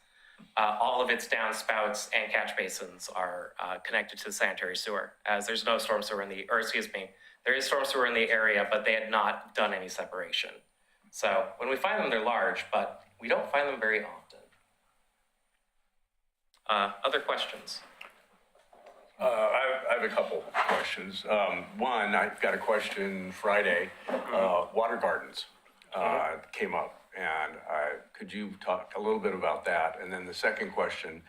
all of its downspouts and catch basins are connected to the sanitary sewer, as there's no storm sewer in the, or excuse me, there is storm sewer in the area, but they had not done any separation. So when we find them, they're large, but we don't find them very often. Other questions? I have a couple questions. One, I've got a question Friday, water gardens came up, and could you talk a little bit about that? And then the second question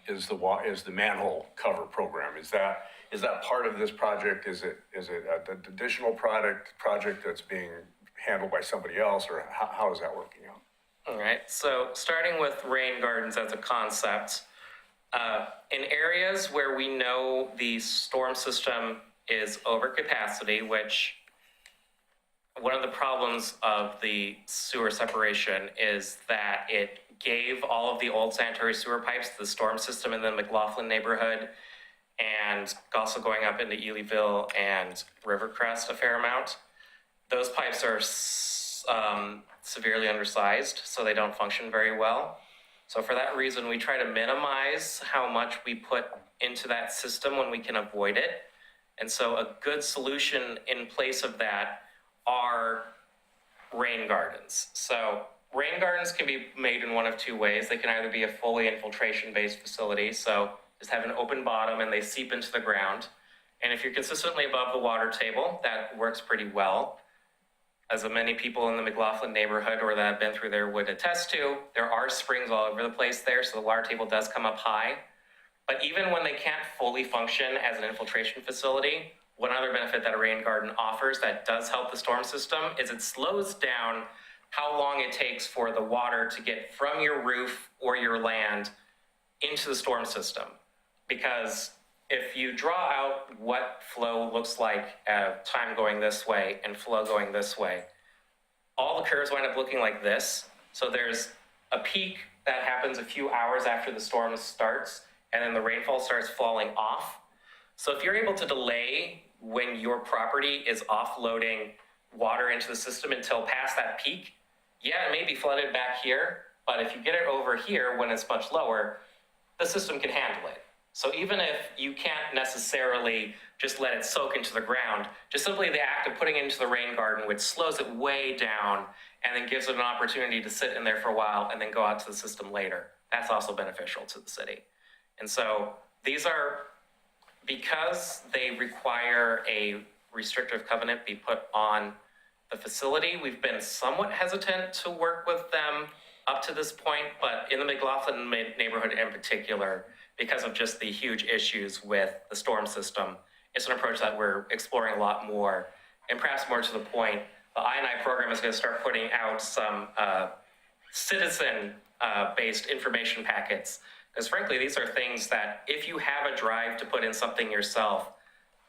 is the manhole cover program. Is that part of this project? Is it an additional project that's being handled by somebody else, or how is that working out? All right, so starting with rain gardens as a concept, in areas where we know the storm system is over capacity, which one of the problems of the sewer separation is that it gave all of the old sanitary sewer pipes to the storm system in the McLaughlin neighborhood, and also going up into Elyville and Rivercrest a fair amount. Those pipes are severely undersized, so they don't function very well. So for that reason, we try to minimize how much we put into that system when we can avoid it. And so a good solution in place of that are rain gardens. So rain gardens can be made in one of two ways. They can either be a fully infiltration-based facility, so just have an open bottom and they seep into the ground. And if you're consistently above the water table, that works pretty well. As many people in the McLaughlin neighborhood or that have been through there would attest to, there are springs all over the place there, so the water table does come up high. But even when they can't fully function as an infiltration facility, one other benefit that a rain garden offers that does help the storm system is it slows down how long it takes for the water to get from your roof or your land into the storm system. Because if you draw out what flow looks like at time going this way and flow going this way, all the curves wind up looking like this. So there's a peak that happens a few hours after the storm starts, and then the rainfall starts falling off. So if you're able to delay when your property is offloading water into the system until past that peak, yeah, it may be flooded back here, but if you get it over here when it's much lower, the system can handle it. So even if you can't necessarily just let it soak into the ground, just simply the act of putting it into the rain garden, which slows it way down and then gives it an opportunity to sit in there for a while and then go out to the system later, that's also beneficial to the city. And so these are, because they require a restrictive covenant be put on the facility, we've been somewhat hesitant to work with them up to this point, but in the McLaughlin neighborhood in particular, because of just the huge issues with the storm system, it's an approach that we're exploring a lot more. And perhaps more to the point, the I&I program is going to start putting out some citizen-based information packets. Because frankly, these are things that if you have a drive to put in something yourself,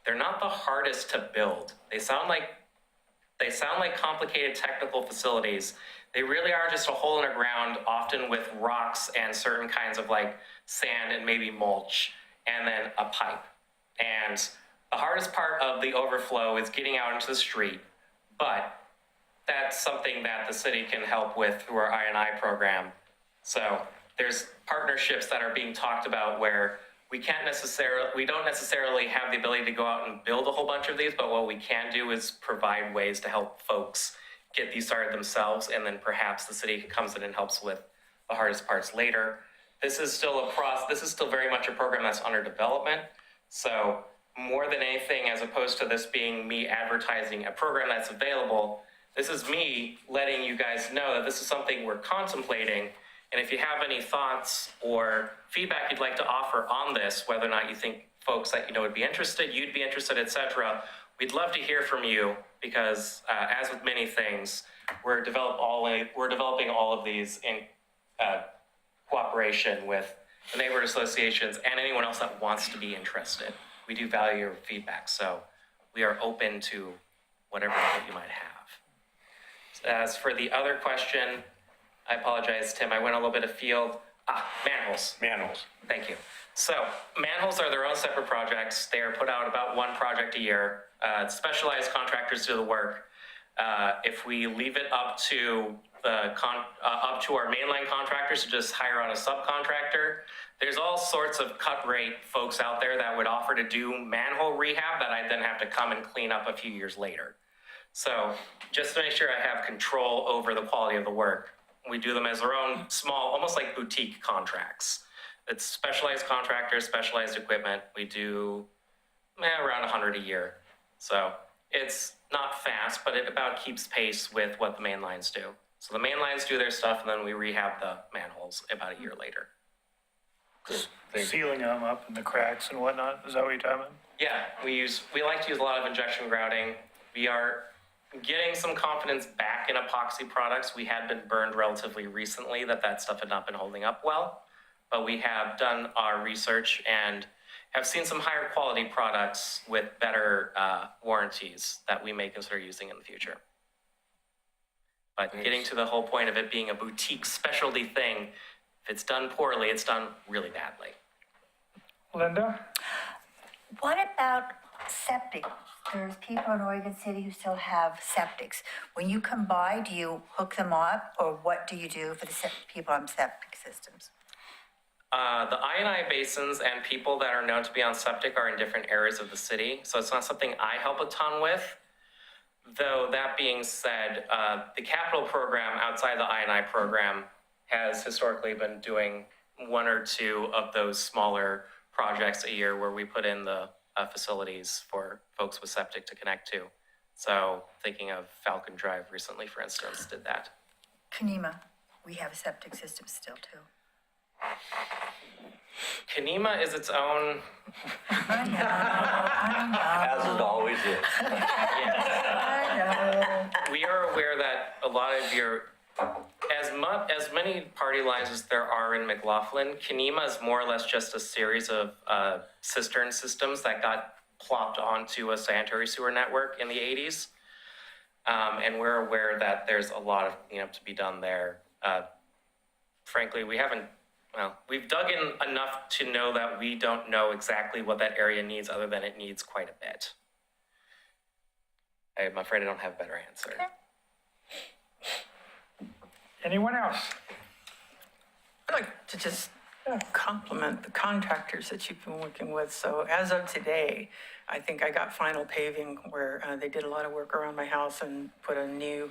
they're not the hardest to build. They sound like complicated technical facilities. They really are just a hole in the ground, often with rocks and certain kinds of like sand and maybe mulch, and then a pipe. And the hardest part of the overflow is getting out into the street, but that's something that the city can help with through our I&I program. So there's partnerships that are being talked about where we don't necessarily have the ability to go out and build a whole bunch of these, but what we can do is provide ways to help folks get these started themselves, and then perhaps the city comes in and helps with the hardest parts later. This is still very much a program that's under development. So more than anything, as opposed to this being me advertising a program that's available, this is me letting you guys know that this is something we're contemplating. And if you have any thoughts or feedback you'd like to offer on this, whether or not you think folks that you know would be interested, you'd be interested, etc., we'd love to hear from you, because as with many things, we're developing all of these in cooperation with the neighborhood associations and anyone else that wants to be interested. We do value your feedback, so we are open to whatever you might have. As for the other question, I apologize, Tim, I went a little bit afield. Manholes. Manholes. Thank you. So manholes are their own separate projects. They are put out about one project a year. Specialized contractors do the work. If we leave it up to up to our mainline contractors to just hire on a subcontractor, there's all sorts of cut rate folks out there that would offer to do manhole rehab that I then have to come and clean up a few years later. So just to make sure I have control over the quality of the work, we do them as our own small, almost like boutique contracts. It's specialized contractors, specialized equipment. We do around 100 a year. So it's not fast, but it about keeps pace with what the main lines do. So the main lines do their stuff, and then we rehab the manholes about a year later. Sealing them up in the cracks and whatnot, is that what you're talking about? Yeah, we like to use a lot of injection grouting. We are getting some confidence back in epoxy products. We had been burned relatively recently that stuff had not been holding up well, but we have done our research and have seen some higher quality products with better warranties that we may consider using in the future. But getting to the whole point of it being a boutique specialty thing, if it's done poorly, it's done really badly. Linda? What about septic? There's people in Oregon City who still have septics. When you come by, do you hook them up, or what do you do for the people on septic systems? The I&I basins and people that are known to be on septic are in different areas of the city, so it's not something I help a ton with. Though that being said, the capital program outside the I&I program has historically been doing one or two of those smaller projects a year where we put in the facilities for folks with septic to connect to. So thinking of Falcon Drive recently, for instance, did that. Kenema, we have a septic system still too. Kenema is its own. I know. As it always is. I know. We are aware that a lot of your, as many party lines as there are in McLaughlin, Kenema is more or less just a series of cistern systems that got plopped onto a sanitary sewer network in the 80s. And we're aware that there's a lot of cleanup to be done there. Frankly, we've dug in enough to know that we don't know exactly what that area needs, other than it needs quite a bit. I'm afraid I don't have a better answer. Anyone else? I'd like to just compliment the contractors that you've been working with. So as of today, I think I got final paving where they did a lot of work around my house and put a new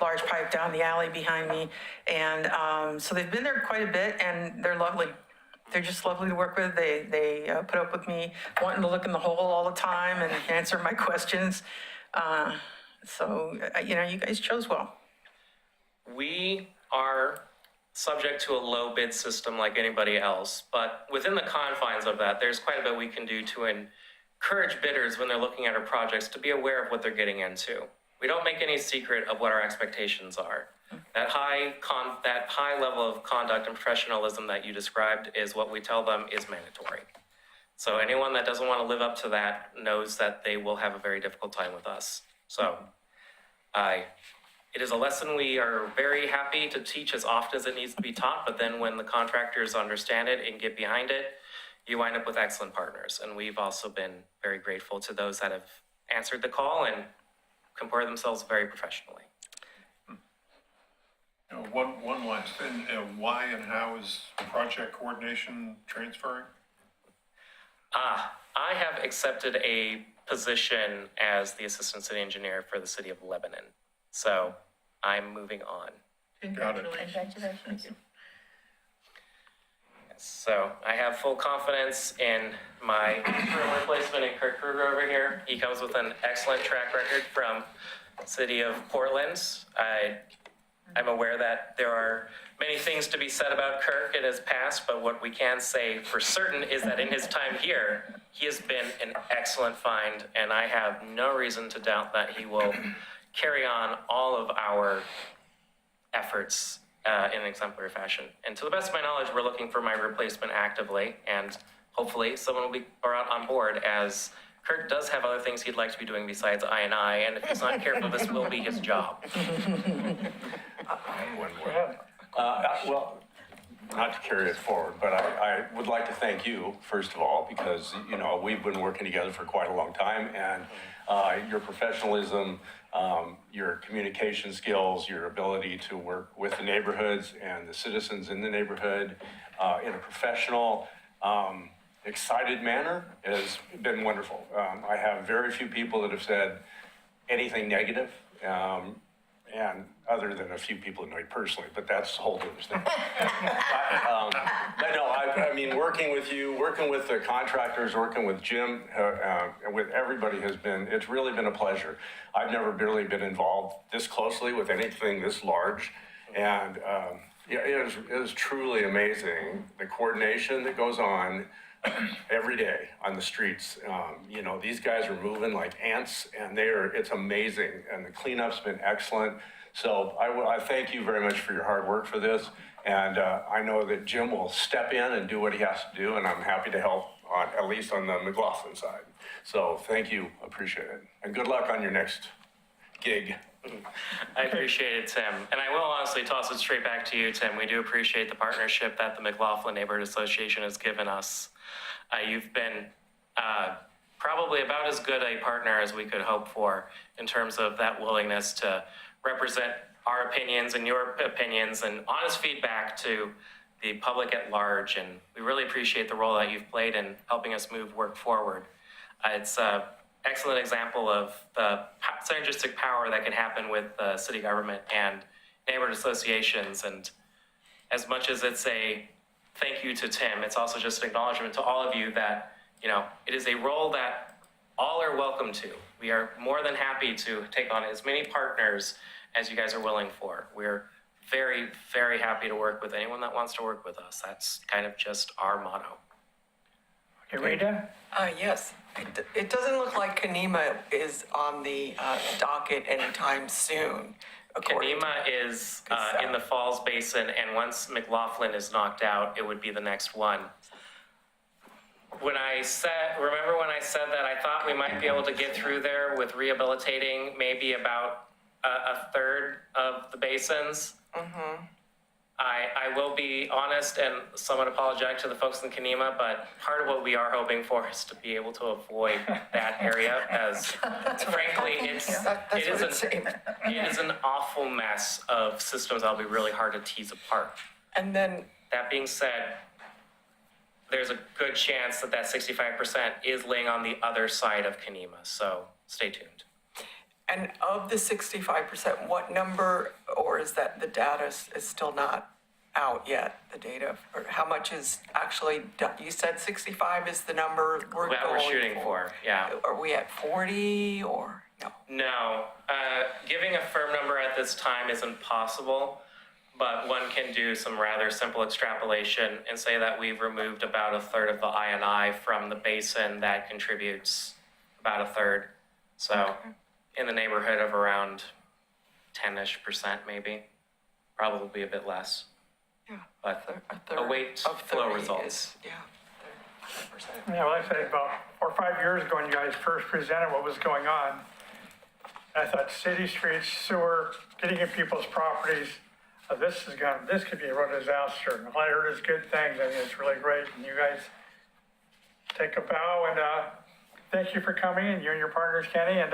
large pipe down the alley behind me. And so they've been there quite a bit, and they're lovely. They're just lovely to work with. They put up with me wanting to look in the hole all the time and answer my questions. You guys chose well. We are subject to a low bid system like anybody else, but within the confines of that, there's quite a bit we can do to encourage bidders when they're looking at our projects to be aware of what they're getting into. We don't make any secret of what our expectations are. That high level of conduct and professionalism that you described is what we tell them is mandatory. So anyone that doesn't want to live up to that knows that they will have a very difficult time with us. So it is a lesson we are very happy to teach as often as it needs to be taught, but then when the contractors understand it and get behind it, you wind up with excellent partners. And we've also been very grateful to those that have answered the call and comport themselves very professionally. One last thing, why and how is project coordination transferring? I have accepted a position as the assistant city engineer for the city of Lebanon. So I'm moving on. Got it. Congratulations. So I have full confidence in my interim replacement in Kirk Kruger over here. He comes with an excellent track record from city of Portland. I'm aware that there are many things to be said about Kirk in his past, but what we can say for certain is that in his time here, he has been an excellent find, and I have no reason to doubt that he will carry on all of our efforts in an exemplary fashion. And to the best of my knowledge, we're looking for my replacement actively, and hopefully someone will be brought on board, as Kirk does have other things he'd like to be doing besides I&I, and if he's not careful, this will be his job. One Go more. ahead. Well, not to carry it forward, but I would like to thank you, first of all, because, we've been working together for quite a long time, and your professionalism your communication skills, your ability to work with the neighborhoods and the citizens in the neighborhood in a professional, excited manner has been wonderful. I have very few people that have said anything negative, and other than a few people who know you personally, but that's a whole different thing. But no, I mean, working with you, working with the contractors, working with Jim, and with everybody it's really been a pleasure. I've never really been involved this closely with anything this large. And yeah, it is truly amazing, the coordination that goes on every day on the streets. You know, these guys are moving like ants, and it's amazing, and the cleanup's been excellent. So I thank you very much for your hard work for this, and I know that Jim will step in and do what he has to do, and I'm happy to help at least on the McLaughlin side. So thank you, appreciate it, and good luck on your next gig. I appreciate it, Tim. And I will honestly toss it straight back to you, Tim. We do appreciate the partnership that the McLaughlin Neighborhood Association has given us. You've been probably about as good a partner as we could hope for in terms of that willingness to represent our opinions and your opinions and honest feedback to the public at large. And we really appreciate the role that you've played in helping us move work forward. It's an excellent example of the synergistic power that can happen with city government and neighborhood associations. And as much as it's a thank you to Tim, it's also just an acknowledgement to all of you that, you know, it is a role that all are welcome to. We are more than happy to take on as many partners as you guys are willing for. We're very, very happy to work with anyone that wants to work with us. That's kind of just our motto. Okay, Rita? Yes, it doesn't look like Kenema is on the docket anytime soon. Kenema is in the Falls Basin, and once McLaughlin is knocked out, it would be the next one. Remember when I said that I thought we might be able to get through there with rehabilitating maybe about a third of the basins? Mm-hmm. I will be honest and somewhat apologetic to the folks in Kenema, but part of what we are hoping for is to be able to avoid that area, as frankly, it is an awful mess of systems that'll be really hard to tease apart. And then, that being said, there's a good chance that 65% is laying on the other side of Kenema, so stay tuned. and of the 65%, what number, or is that the data is still not out yet, the data, or how much is actually done? You said 65 is the number we're That going we're shooting for, yeah. Are we at 40 or no? No, giving a firm number at this time isn't possible, but one can do some rather simple extrapolation and say that we've removed about a third of the I&I from the basin that contributes about a third. So in the neighborhood of around 10-ish% maybe, probably a bit less. Yeah. But A third await of flow 30 results. is- Yeah. 30%. Yeah, well, I said about 4 or 5 years ago when you guys first presented what was going on, I thought city streets, sewer, getting in people's properties, this could be a real disaster. And all I heard is good things. I think it's really great. And you guys take a bow, and thank you for coming, and you and your partners, Kenny, and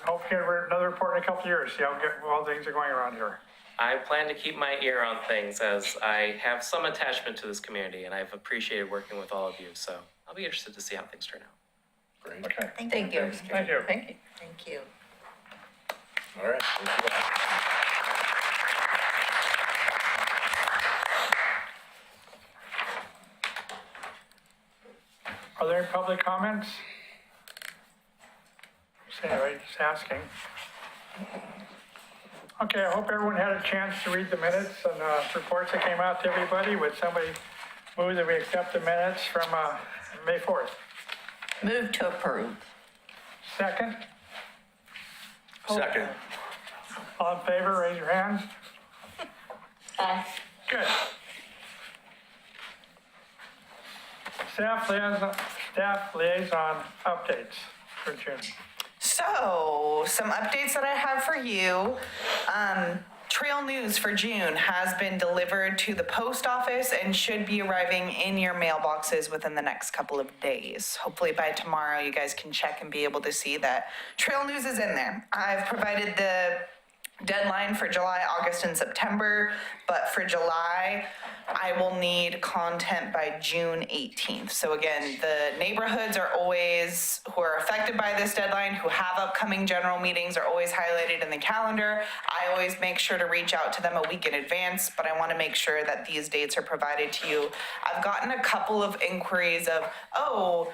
hope you get another report in a couple of years, see how well things are going around here. I plan to keep my ear on things as I have some attachment to this community, and I've appreciated working with all of you. So I'll be interested to see how things turn out. Great. Okay, Thank you. thank you. Thank you. Thank you. All right. Thank you. Are there any public comments? So anyway, just asking. Okay, I hope everyone had a chance to read the minutes and reports that came out to everybody. Would somebody move that we accept the minutes from May 4th? Move to approve. Second? Second. All in favor, raise your hands. Aye. Good. Staff liaison updates for June. So, some updates that I have for you. trail news for June has been delivered to the post office and should be arriving in your mailboxes within the next couple of days. Hopefully by tomorrow, you guys can check and be able to see that trail news is in there. I've provided the deadline for July, August, and September, but for July, I will need content by June 18th. So again, the neighborhoods are always, who are affected by this deadline, who have upcoming general meetings, are always highlighted in the calendar. I always make sure to reach out to them a week in advance, but I want to make sure that these dates are provided to you. I've gotten a couple of inquiries of, oh,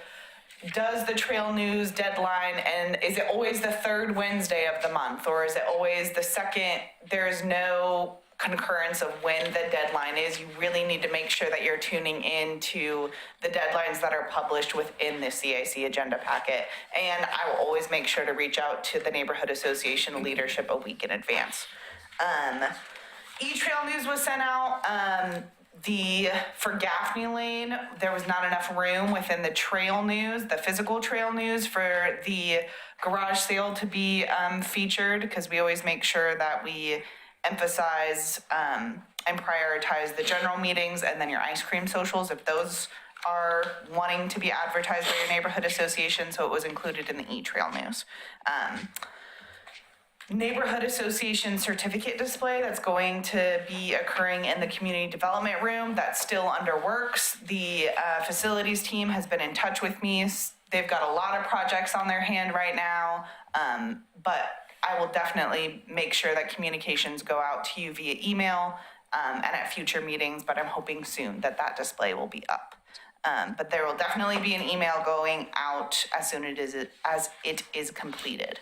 does the trail news deadline, and is it always the third Wednesday of the month, or is it always the second? There's no concurrence of when the deadline is. You really need to make sure that you're tuning into the deadlines that are published within the CIC agenda packet. And I will always make sure to reach out to the neighborhood association leadership a week in advance. E-trail news was sent out. For Gaffney Lane, there was not enough room within the trail news, the physical trail news, for the garage sale to be featured, because we always make sure that we emphasize and prioritize the general meetings and then your ice cream socials, if those are wanting to be advertised by your neighborhood association, so it was included in the e-trail news. Neighborhood association certificate display that's going to be occurring in the community development room, that's still under works. The facilities team has been in touch with me. They've got a lot of projects on their hand right now, but I will definitely make sure that communications go out to you via email and at future meetings, but I'm hoping soon that that display will be up. But there will definitely be an email going out as soon as it is completed.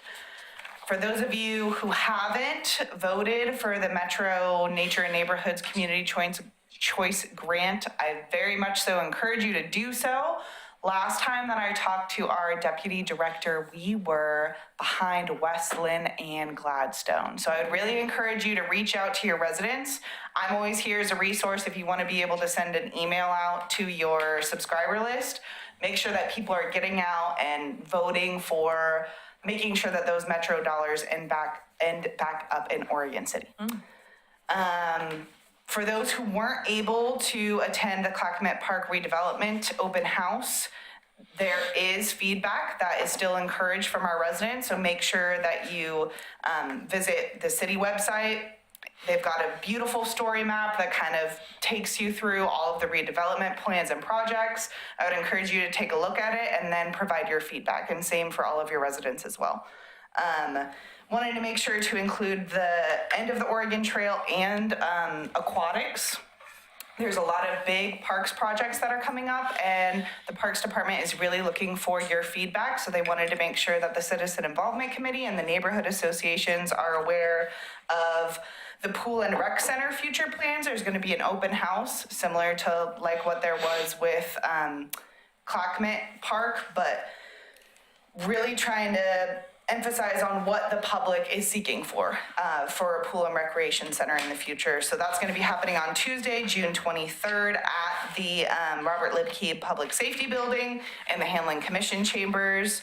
For those of you who haven't voted for the Metro Nature and Neighborhoods Community Choice Grant, I very much so encourage you to do so. Last time that I talked to our deputy director, we were behind Westland and Gladstone. So I would really encourage you to reach out to your residents. I'm always here as a resource if you want to be able to send an email out to your subscriber list. Make sure that people are getting out and voting for making sure that those Metro dollars end back up in Oregon City. For those who weren't able to attend the Clackamas Park redevelopment open house, there is feedback that is still encouraged from our residents, so make sure that you visit the city website. They've got a beautiful story map that kind of takes you through all of the redevelopment plans and projects. I would encourage you to take a look at it and then provide your feedback, and same for all of your residents as well. Wanted to make sure to include the end of the Oregon Trail and aquatics. There's a lot of big parks projects that are coming up, and the Parks Department is really looking for your feedback. So they wanted to make sure that the Citizen Involvement Committee and the neighborhood associations are aware of the Pool and Rec Center future plans. There's going to be an open house similar to like what there was with Clackamas Park, but really trying to emphasize on what the public is seeking for a pool and recreation center in the future. So that's going to be happening on Tuesday, June 23rd at the Robert Lidke Public Safety Building and the Handling Commission Chambers.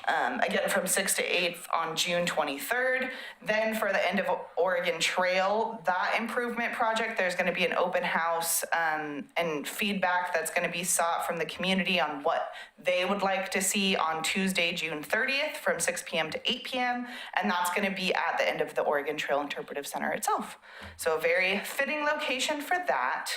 Again, from 6 to 8 on June 23rd. Then for the end of Oregon Trail, that improvement project, there's going to be an open house and feedback that's going to be sought from the community on what they would like to see on Tuesday, June 30th from 6 p.m. to 8 p.m. And that's going to be at the end of the Oregon Trail Interpretive Center itself. So a very fitting location for that.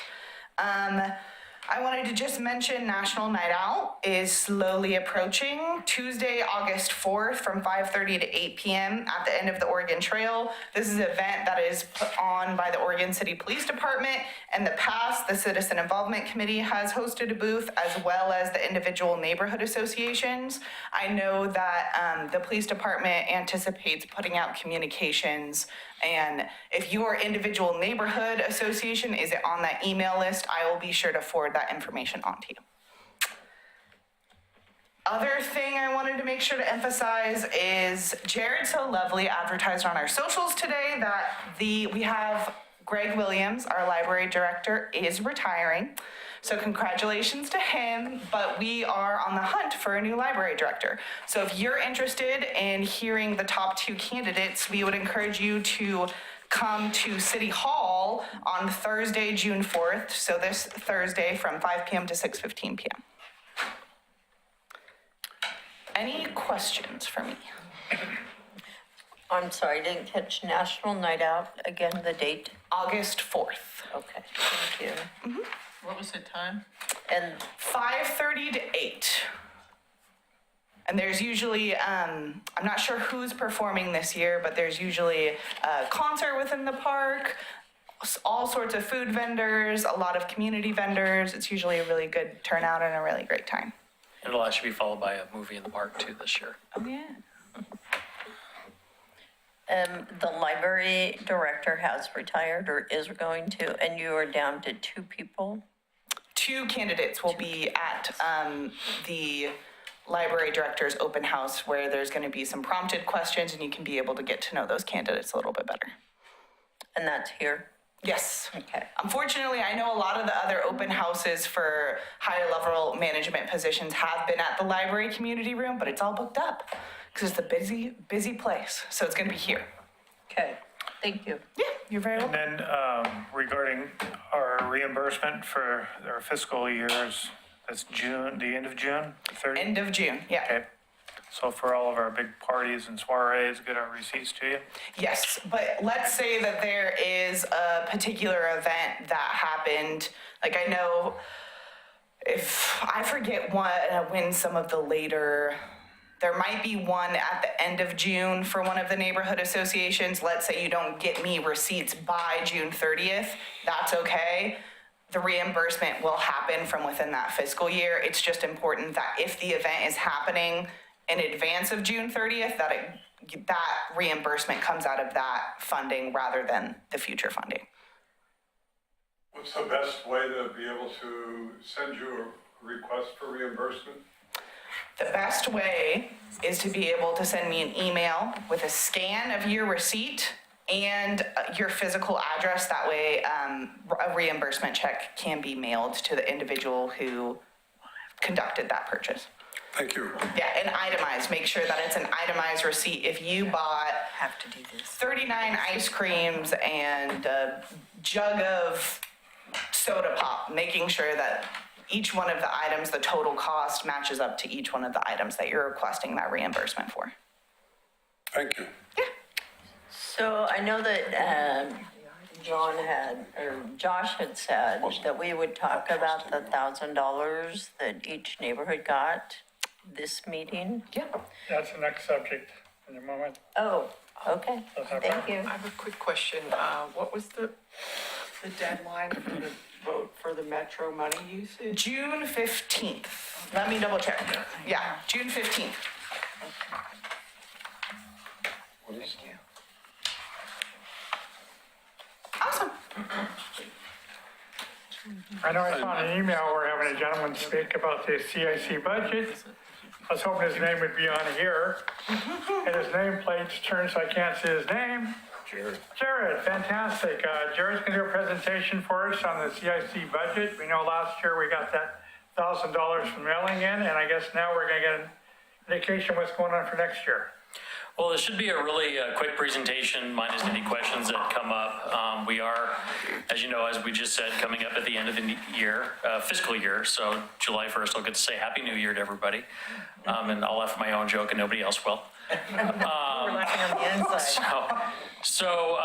I wanted to just mention National Night Out is slowly approaching. Tuesday, August 4th from 5:30 to 8 p.m. at the end of the Oregon Trail. This is an event that is put on by the Oregon City Police Department. In the past, the Citizen Involvement Committee has hosted a booth, as well as the individual neighborhood associations. I know that the police department anticipates putting out communications, and if your individual neighborhood association is on that email list, I will be sure to forward that information on to you. Other thing I wanted to make sure to emphasize is Jared So Lovely advertised on our socials today that we have Greg Williams, our library director, is retiring. So congratulations to him, but we are on the hunt for a new library director. So if you're interested in hearing the top 2 candidates, we would encourage you to come to City Hall on Thursday, June 4th, so this Thursday from 5 p.m. to 6:15 p.m. Any questions for me? I'm sorry, I didn't catch National Night Out, again, the date? August 4th, Okay, thank you. What was the time? And 5:30 to 8. And there's usually, I'm not sure who's performing this year, but there's usually a concert within the park, all sorts of food vendors, a lot of community vendors. It's usually a really good turnout and a really great time. It'll actually be followed by a movie in the park too this year. Oh, yeah. the library director has retired or is going to, and you are down to 2 people? 2 candidates will be at the library director's open house where there's going to be some prompted questions and you can be able to get to know those candidates a little bit better. And that's here? Yes. Okay. Unfortunately, I know a lot of the other open houses for higher level management positions have been at the library community room, but it's all booked up because it's a busy place. So it's going to be here. Okay, thank you. Yeah, you're very welcome. And then regarding our reimbursement for our fiscal years, that's June, the end of June, the 30th? End of June, yeah. Okay. So for all of our big parties and soirees, get our receipts to you? Yes, but let's say that there is a particular event that happened, like I know, if I forget when some of the later, there might be one at the end of June for one of the neighborhood associations. Let's say you don't get me receipts by June 30th, that's okay. The reimbursement will happen from within that fiscal year. It's just important that if the event is happening in advance of June 30th, that reimbursement comes out of that funding rather than the future funding. What's the best way to be able to send you a request for reimbursement? The best way is to be able to send me an email with a scan of your receipt and your physical address. That way, a reimbursement check can be mailed to the individual who conducted that purchase. Thank you. Yeah, and itemized, make sure that it's an itemized receipt. If you bought Have to do this. 39 ice creams and a jug of soda pop, making sure that each one of the items, the total cost matches up to each one of the items that you're requesting that reimbursement for. Thank you. So I know that Josh had said that we would talk about the $1,000 that each neighborhood got this meeting. Yeah. That's the next subject in a moment. Oh, okay, thank you. I have a quick question. What was the deadline for the vote for the metro money usage? June 15th. Let me double check. Yeah, June 15th. What is it? Awesome. I know I saw an email where having a gentleman speak about the CIC budget. I was hoping his name would be on here. And his nameplate's turned so I can't see his name. Jared, fantastic. Jared's gonna do a presentation for us on the CIC budget. We know last year we got that $1,000 from mailing in, and I guess now we're gonna get an indication what's going on for next year. Well, this should be a really quick presentation, minus any questions that come up. We are, as you know, as we just said, coming up at the end of the year, fiscal year. So July 1st, I'll get to say Happy New Year to everybody. And I'll laugh at my own joke and nobody else will. We're laughing on the inside. So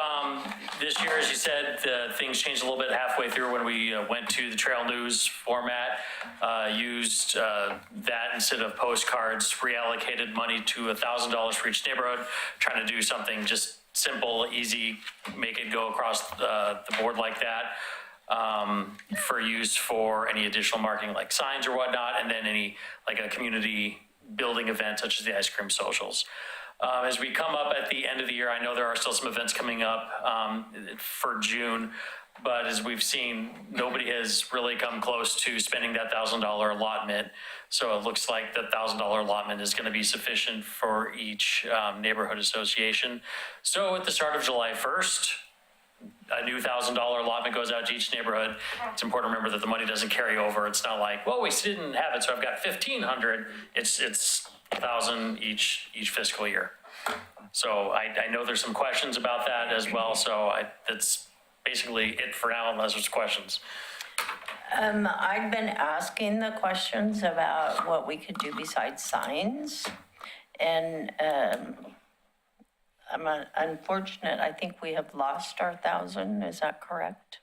this year, as you said, things changed a little bit halfway through when we went to the Trail News format, used that instead of postcards, reallocated money to $1,000 for each neighborhood, trying to do something just simple, easy, make it go across the board like that. For use for any additional marketing like signs or whatnot, and then any like a community building event such as the ice cream socials. As we come up at the end of the year, I know there are still some events coming up for June, but as we've seen, nobody has really come close to spending that $1,000 allotment. So it looks like the $1,000 allotment is going to be sufficient for each neighborhood association. So at the start of July 1st, a new $1,000 allotment goes out to each neighborhood. It's important to remember that the money doesn't carry over. It's not like, well, we didn't have it, so I've got 1,500. It's 1,000 each fiscal year. So I know there's some questions about that as well, so that's basically it for now unless there's questions. I've been asking the questions about what we could do besides signs. And I'm unfortunate, I think we have lost our 1,000, is that correct?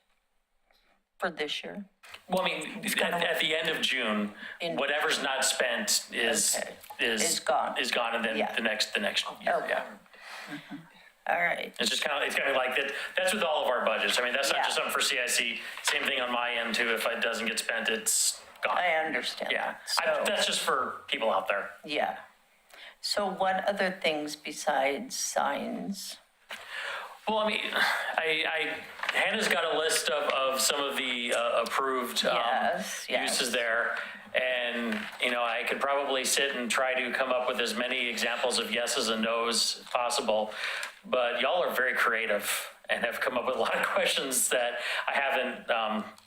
For this year? Well, I mean, at the end of June, whatever's not spent is gone. Is gone, and then Yeah. the next year, Okay. yeah. All right. It's just kind of like that. That's with all of our budgets. I mean, that's not Yeah. just something for CIC. Same thing on my end too. If it doesn't get spent, it's gone. I understand Yeah, that. So, that's just for people out there. yeah. So what other things besides signs? Well, I mean, Hannah's got a list of some of the approved Yes. uses there. And, I could probably sit and try to come up with as many examples of yeses and nos as possible. But y'all are very creative and have come up with a lot of questions that I haven't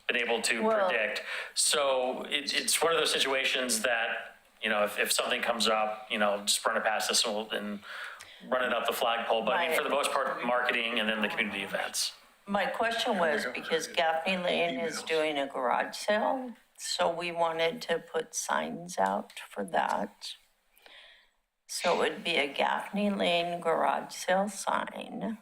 been able to Well- predict. So it's one of those situations that, if something comes up, just run it past us and run it up the flagpole. But I mean, for the most part, marketing and then the community events. My question was because Gaffney Lane is doing a garage sale, so we wanted to put signs out for that. So it would be a Gaffney Lane garage sale sign.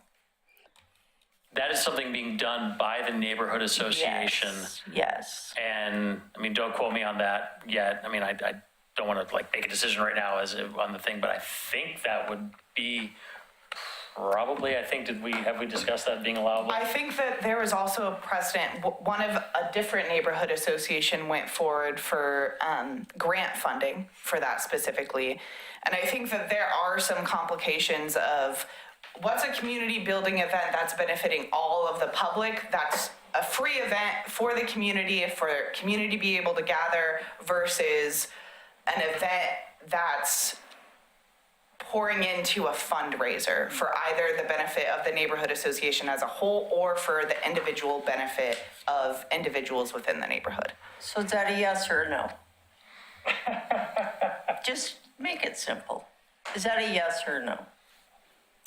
That is something being done by the neighborhood association. Yes. And, I mean, don't quote me on that yet. I mean, I don't want to make a decision right now on the thing, but I think that would be probably, have we discussed that being allowable? I think that there was also a precedent, one of a different neighborhood association went forward for grant funding for that specifically. And I think that there are some complications of what's a community building event that's benefiting all of the public, that's a free event for the community to be able to gather versus an event that's pouring into a fundraiser for either the benefit of the neighborhood association as a whole or for the individual benefit of individuals within the neighborhood. So is that a yes or a no? Just make it simple. Is that a yes or a no?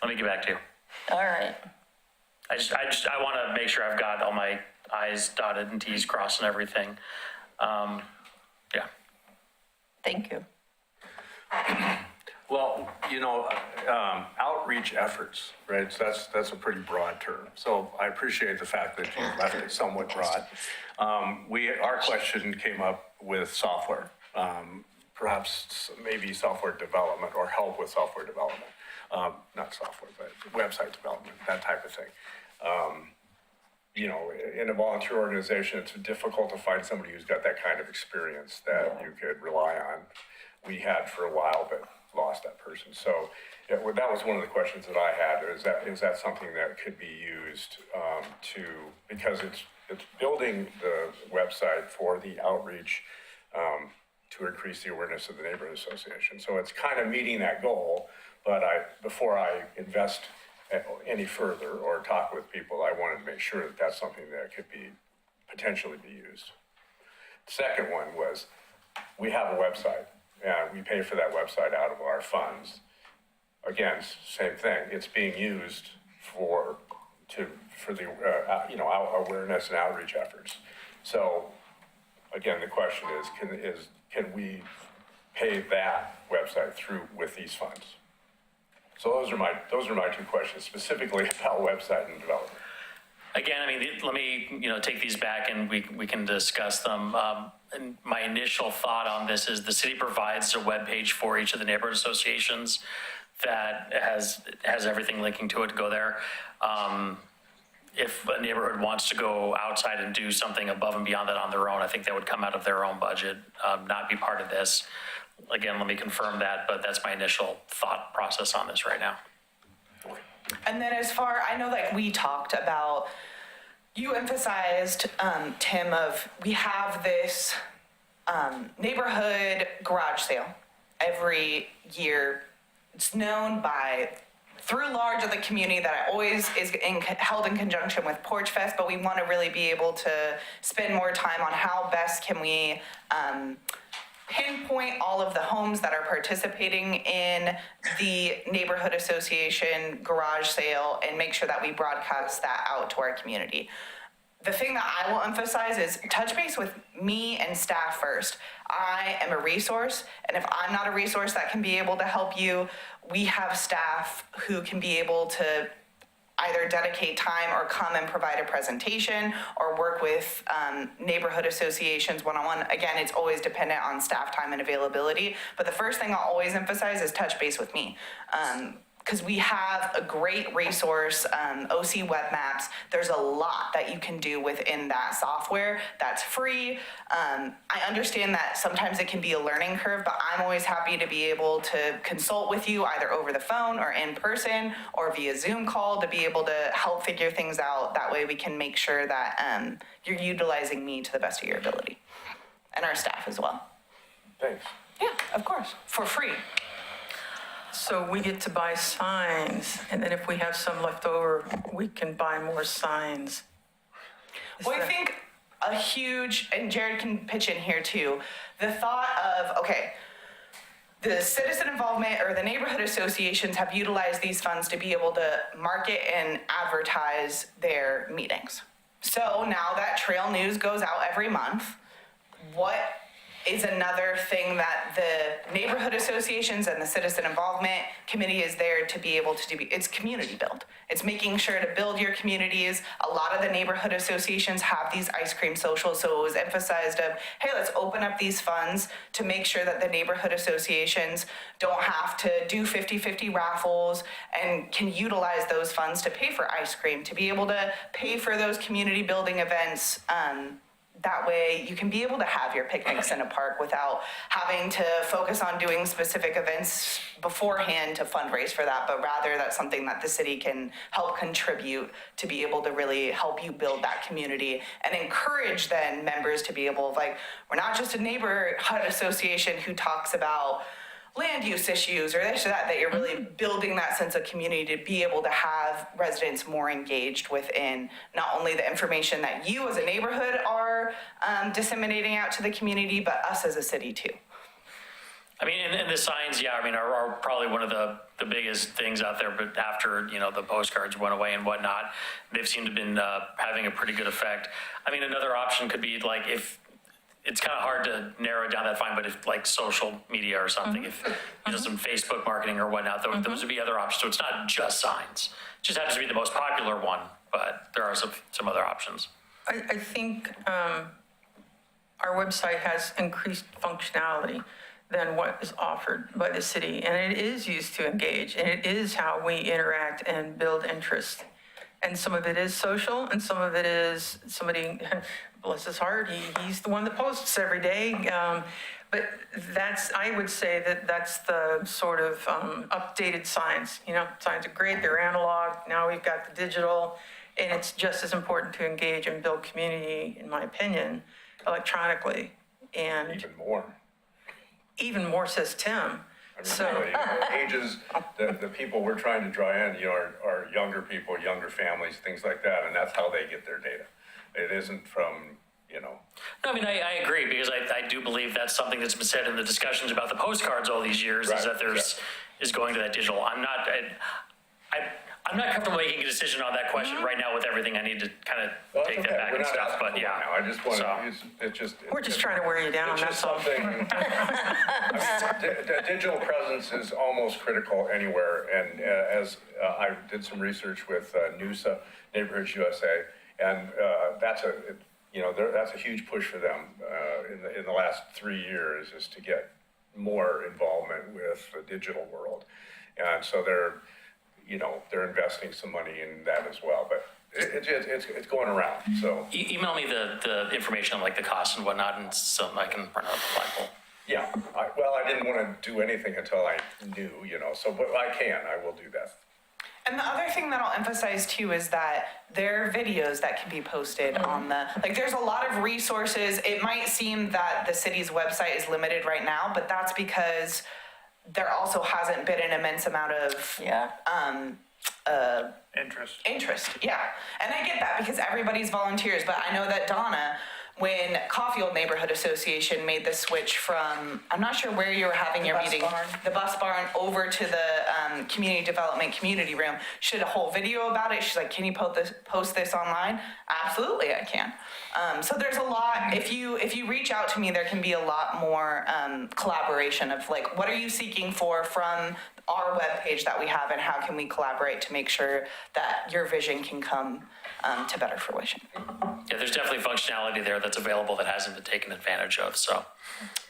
Let me get back to you. All right. I want to make sure I've got all my I's dotted and T's crossed and everything. Yeah. Thank you. Well, outreach efforts, right? So that's a pretty broad term. So I appreciate the fact that you left it somewhat broad. Our question came up with software, perhaps maybe software development or help with software development. Not software, but website development, that type of thing. In a volunteer organization, it's difficult to find somebody who's got that kind of experience that you could rely on. We had for a while, but lost that person. So that was one of the questions that I had, is that something that could be used because it's building the website for the outreach to increase the awareness of the neighborhood association. So it's kind of meeting that goal, but before I invest any further or talk with people, I wanted to make sure that that's something that could potentially be used. The second one was, we have a website, and we pay for that website out of our funds. Again, same thing, it's being used for the awareness and outreach efforts. So, again, the question is, can we pay that website through with these funds? So those are my two questions, specifically about website and development. Again, I mean, let me, take these back and we can discuss them. And my initial thought on this is the city provides a webpage for each of the neighborhood associations that has everything linking to it to go there. If a neighborhood wants to go outside and do something above and beyond that on their own, I think that would come out of their own budget, not be part of this. Again, let me confirm that, but that's my initial thought process on this right now. And then I know we talked about, you emphasized, Tim, we have this neighborhood garage sale every year. It's known through large of the community that always is held in conjunction with Porch Fest, but we want to really be able to spend more time on how best can we pinpoint all of the homes that are participating in the neighborhood association garage sale and make sure that we broadcast that out to our community. The thing that I will emphasize is touch base with me and staff first. I am a resource, and if I'm not a resource that can be able to help you, we have staff who can be able to either dedicate time or come and provide a presentation or work with neighborhood associations one-on-one. Again, it's always dependent on staff time and availability, but the first thing I'll always emphasize is touch base with me. Because we have a great resource, OC Web Maps. There's a lot that you can do within that software that's free. I understand that sometimes it can be a learning curve, but I'm always happy to be able to consult with you either over the phone or in person or via Zoom call to be able to help figure things out. That way we can make sure that you're utilizing me to the best of your ability, and our staff as well. Thanks. Yeah, of course, for free. So we get to buy signs, and then if we have some left over, we can buy more signs. Well, I think a huge, and Jared can pitch in here too, the thought of, okay, the citizen involvement or the neighborhood associations have utilized these funds to be able to market and advertise their meetings. So now that trail news goes out every month, what is another thing that the neighborhood associations and the citizen involvement committee is there to be able to do? It's community build. It's making sure to build your communities. A lot of the neighborhood associations have these ice cream socials, so it was emphasized of, hey, let's open up these funds to make sure that the neighborhood associations don't have to do 50-50 raffles and can utilize those funds to pay for ice cream, to be able to pay for those community building events. That way you can be able to have your picnics in a park without having to focus on doing specific events beforehand to fundraise for that, but rather that's something that the city can help contribute to be able to really help you build that community and encourage then members to be able, like, we're not just a neighborhood association who talks about land use issues or this or that, that you're really building that sense of community to be able to have residents more engaged within not only the information that you as a neighborhood are disseminating out to the community, but us as a city too. I mean, and the signs, yeah, I mean, are probably one of the biggest things out there, but after, you know, the postcards went away and whatnot, they've seemed to have been having a pretty good effect. I mean, another option could be like if, it's kind of hard to narrow down that fine, but if like social media or something, if you know, some Facebook marketing or whatnot, those would be other options. So it's not just signs. It just happens to be the most popular one, but there are some other options. I think our website has increased functionality than what is offered by the city, and it is used to engage, and it is how we interact and build interest. And some of it is social, and some of it is somebody, bless his heart, he's the one that posts every day. But that's, I would say that that's the sort of updated signs. You know, signs are great, they're analog. Now we've got the digital, and it's just as important to engage and build community, in my opinion, electronically. And even more, says Tim. I mean, so really, ages, the people we're trying to draw in, you know, are younger people, younger families, things like that, and that's how they get their data. It isn't from, you know. No, I mean, I agree, because I do believe that's something that's been said in the discussions about the postcards all these years, right, is that there's, is going to that digital. I'm not comfortable making a decision on that question right now with everything. I need to kind of take that back and stuff, but yeah. I just want to, we're just trying to wear you down, that's all. Digital presence is almost critical anywhere, and as I did some research with NUSA, Neighborhoods USA, and that's a huge push for them in the last 3 years, is to get more involvement with the digital world, and so they're investing some money in that as well, but it's going around, so. Email me the information on like the cost and whatnot, and so I can print out the flagpole. Yeah, I didn't want to do anything until I knew, so, but I will do that. And the other thing that I'll emphasize too is that there are videos that can be posted on there's a lot of resources. It might seem that the city's website is limited right now, but that's because there also hasn't been an immense amount of Interest. Interest, yeah. And I get that because everybody's volunteers, but I know that Donna when Caulfield Neighborhood Association made the switch from, I'm not sure where you were having your meeting. The bus barn over to the community development community room. She did a whole video about it. She's like, can you post this online? Absolutely, I can. So there's a lot, if you reach out to me, there can be a lot more collaboration of like, what are you seeking for from our webpage that we have, and how can we collaborate to make sure that your vision can come to better fruition? Yeah, there's definitely functionality there that's available that hasn't been taken advantage of, so.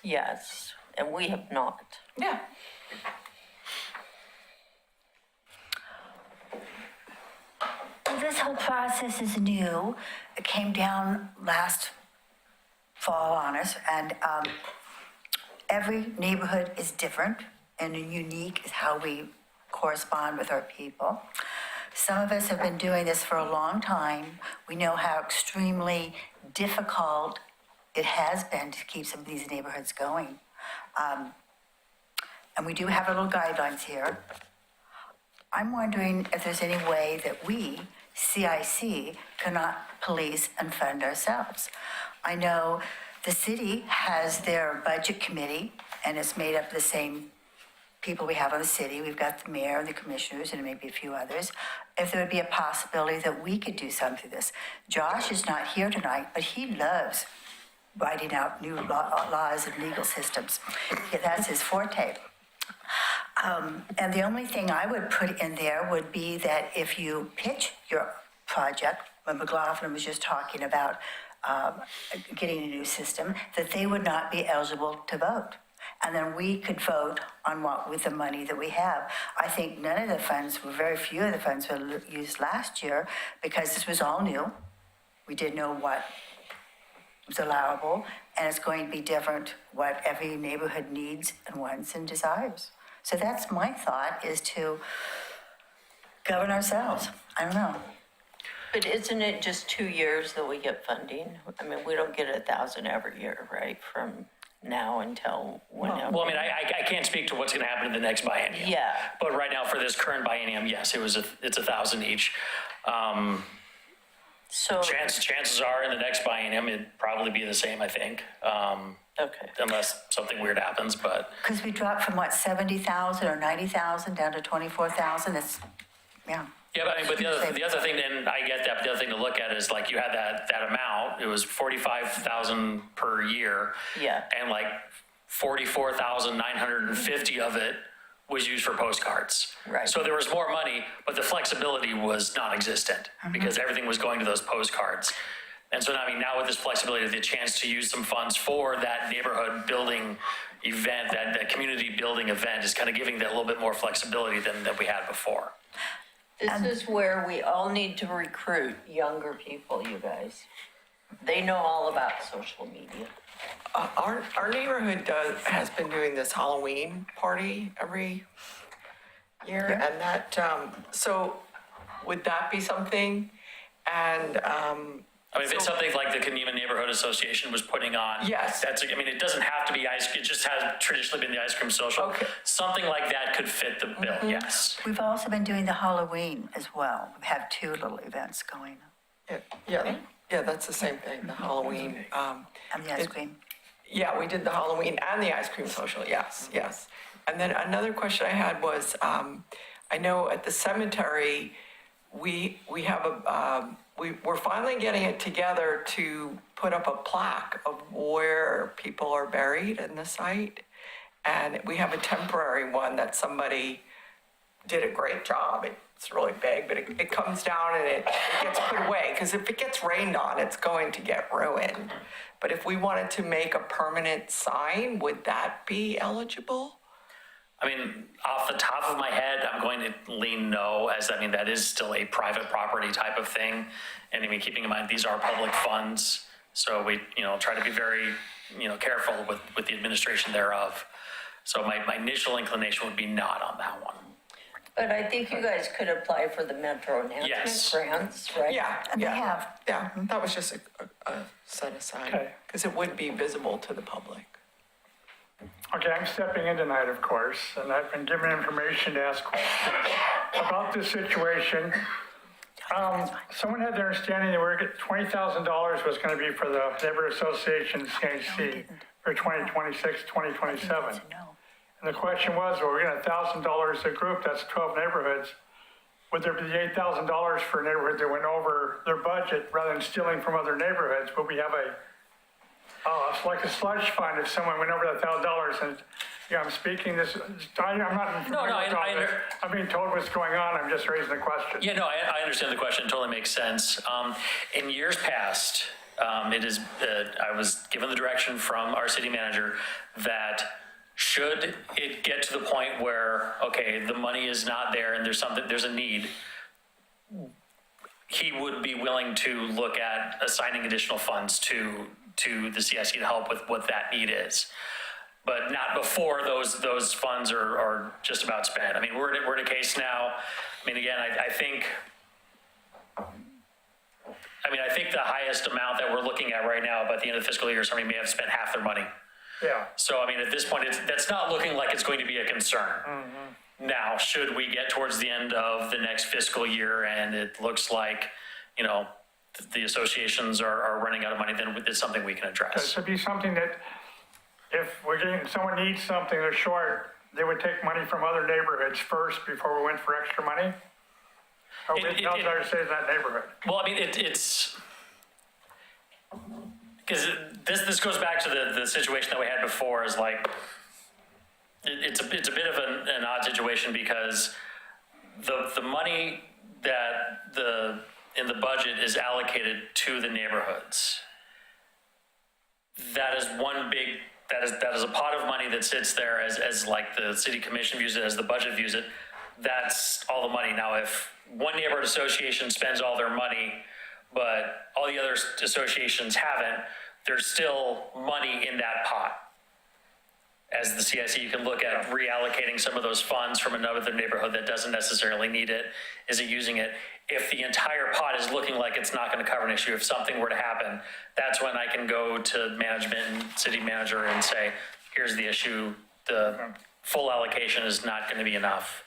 Yes, and we have not. Yeah. Well, this whole process is new. It came down last fall on us, and every neighborhood is different and unique is how we correspond with our people. Some of us have been doing this for a long time. We know how extremely difficult it has been to keep some of these neighborhoods going. And we do have little guidelines here. I'm wondering if there's any way that we, CIC, cannot police and fund ourselves. I know the city has their budget committee, and it's made up of the same people we have on the city. We've got the mayor and the commissioners and maybe a few others. If there would be a possibility that we could do something to this. Josh is not here tonight, but he loves writing out new laws and legal systems. That's his forte. And the only thing I would put in there would be that if you pitch your project, when McLaughlin was just talking about getting a new system, that they would not be eligible to vote. And then we could vote on what with the money that we have. I think none of the funds, very few of the funds were used last year because this was all new. We didn't know what was allowable, and it's going to be different what every neighborhood needs and wants and desires. So that's my thought, is to govern ourselves. I don't know. But isn't it just 2 years that we get funding? I mean, we don't get 1,000 every year, right, from now until whenever? Well, I mean, I can't speak to what's gonna happen in the next biennium. Yeah. But right now, for this current biennium, yes, it's 1,000 each. So, Chances are in the next biennium, it'd probably be the same, I think. okay. Unless something weird happens, but. Because we dropped from what, 70,000 or 90,000 down to 24,000. That's, yeah. Yeah, but I mean, but the other thing, and I get that, but the other thing to look at is like you had that amount, it was 45,000 per year. Yeah. And like 44,950 of it was used for postcards. Right. So there was more money, but the flexibility was non-existent because everything was going to those postcards. And so, I mean, now with this flexibility, the chance to use some funds for that neighborhood building event, that community building event is kind of giving that a little bit more flexibility than that we had before. This is where we all need to recruit younger people, you guys. They know all about social media. Our neighborhood has been doing this Halloween party every year, and that, so would that be something? And, I mean, if it's something like the Kenema Neighborhood Association was putting on. Yes. That's, I mean, it doesn't have to be it just has traditionally been the ice cream social. Okay. Something like that could fit the bill, yes. We've also been doing the Halloween as well. We have 2 little events going. yeah, that's the same thing, the Halloween. And the ice cream. Yeah, we did the Halloween and the ice cream social, yes. And then another question I had was, I know at the cemetery, we have we're finally getting it together to put up a plaque of where people are buried in the site. And we have a temporary one that somebody did a great job. It's really big, but it comes down and it gets put away, because if it gets rained on, it's going to get ruined. But if we wanted to make a permanent sign, would that be eligible? I mean, off the top of my head, I'm going to lean no, as I mean, that is still a private property type of thing. And I mean, keeping in mind, these are public funds. So we, try to be very, careful with the administration thereof. So my initial inclination would be not on that one. But I think you guys could apply for the Metro Enhancement Yes. grants, right? Yeah, And they have. Yeah, that was just a set aside, Okay. because it would be visible to the public. Okay, I'm stepping in tonight, of course, and I've been given information to ask questions about this situation. Someone had the understanding that we're getting $20,000 was going to be for the neighborhood association CAC for 2026, 2027. And the question was, well, we're getting $1,000 a group, that's 12 neighborhoods. Would there be $8,000 for a neighborhood that went over their budget rather than stealing from other neighborhoods? Would we have it's like a slush fund if someone went over $1,000 and, I'm speaking this, I'm not. No, I'm being told what's going on, I'm just raising the question. Yeah, no, I understand the question, totally makes sense. In years past, I was given the direction from our city manager that should it get to the point where, okay, the money is not there and there's a need, he would be willing to look at assigning additional funds to the CIC to help with what that need is. But not before those funds are just about spent. I mean, we're in a case now. I mean, again, I think the highest amount that we're looking at right now, by the end of the fiscal year, somebody may have spent half their money. Yeah. So, I mean, at this point, that's not looking like it's going to be a concern. Mm-hmm. Now, should we get towards the end of the next fiscal year and it looks like, the associations are running out of money, then it's something we can address. It should be something that if someone needs something, they're short, they would take money from other neighborhoods first before we went for extra money? Or we outside say that neighborhood? Well, I mean, it's because this goes back to the situation that we had before is like, it's a bit of an odd situation because the money that in the budget is allocated to the neighborhoods. That is that is a pot of money that sits there as like the city commission views it, as the budget views it. That's all the money. Now, if one neighborhood association spends all their money, but all the other associations haven't, there's still money in that pot. As the CIC, you can look at reallocating some of those funds from another neighborhood that doesn't necessarily need it. Is it using it? If the entire pot is looking like it's not going to cover an issue, if something were to happen, that's when I can go to management and city manager and say, here's the issue. The full allocation is not going to be enough.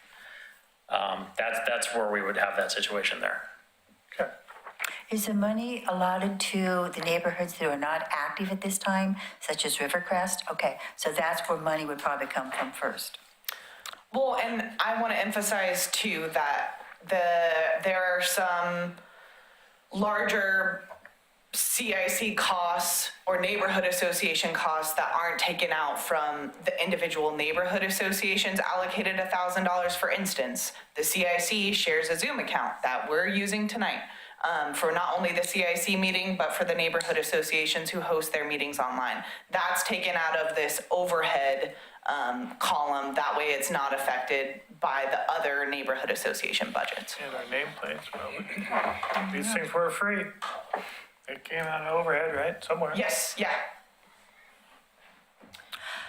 That's where we would have that situation there. Okay. Is the money allotted to the neighborhoods that are not active at this time, such as Rivercrest? Okay, so that's where money would probably come from first. Well, and I want to emphasize too that there are some larger CIC costs or neighborhood association costs that aren't taken out from the individual neighborhood associations allocated $1,000. For instance, the CIC shares a Zoom account that we're using tonight. For not only the CIC meeting, but for the neighborhood associations who host their meetings online. That's taken out of this overhead column. That way it's not affected by the other neighborhood association budgets. And our nameplates, well, these things were free. It came out of overhead, right, somewhere? Yes, yeah.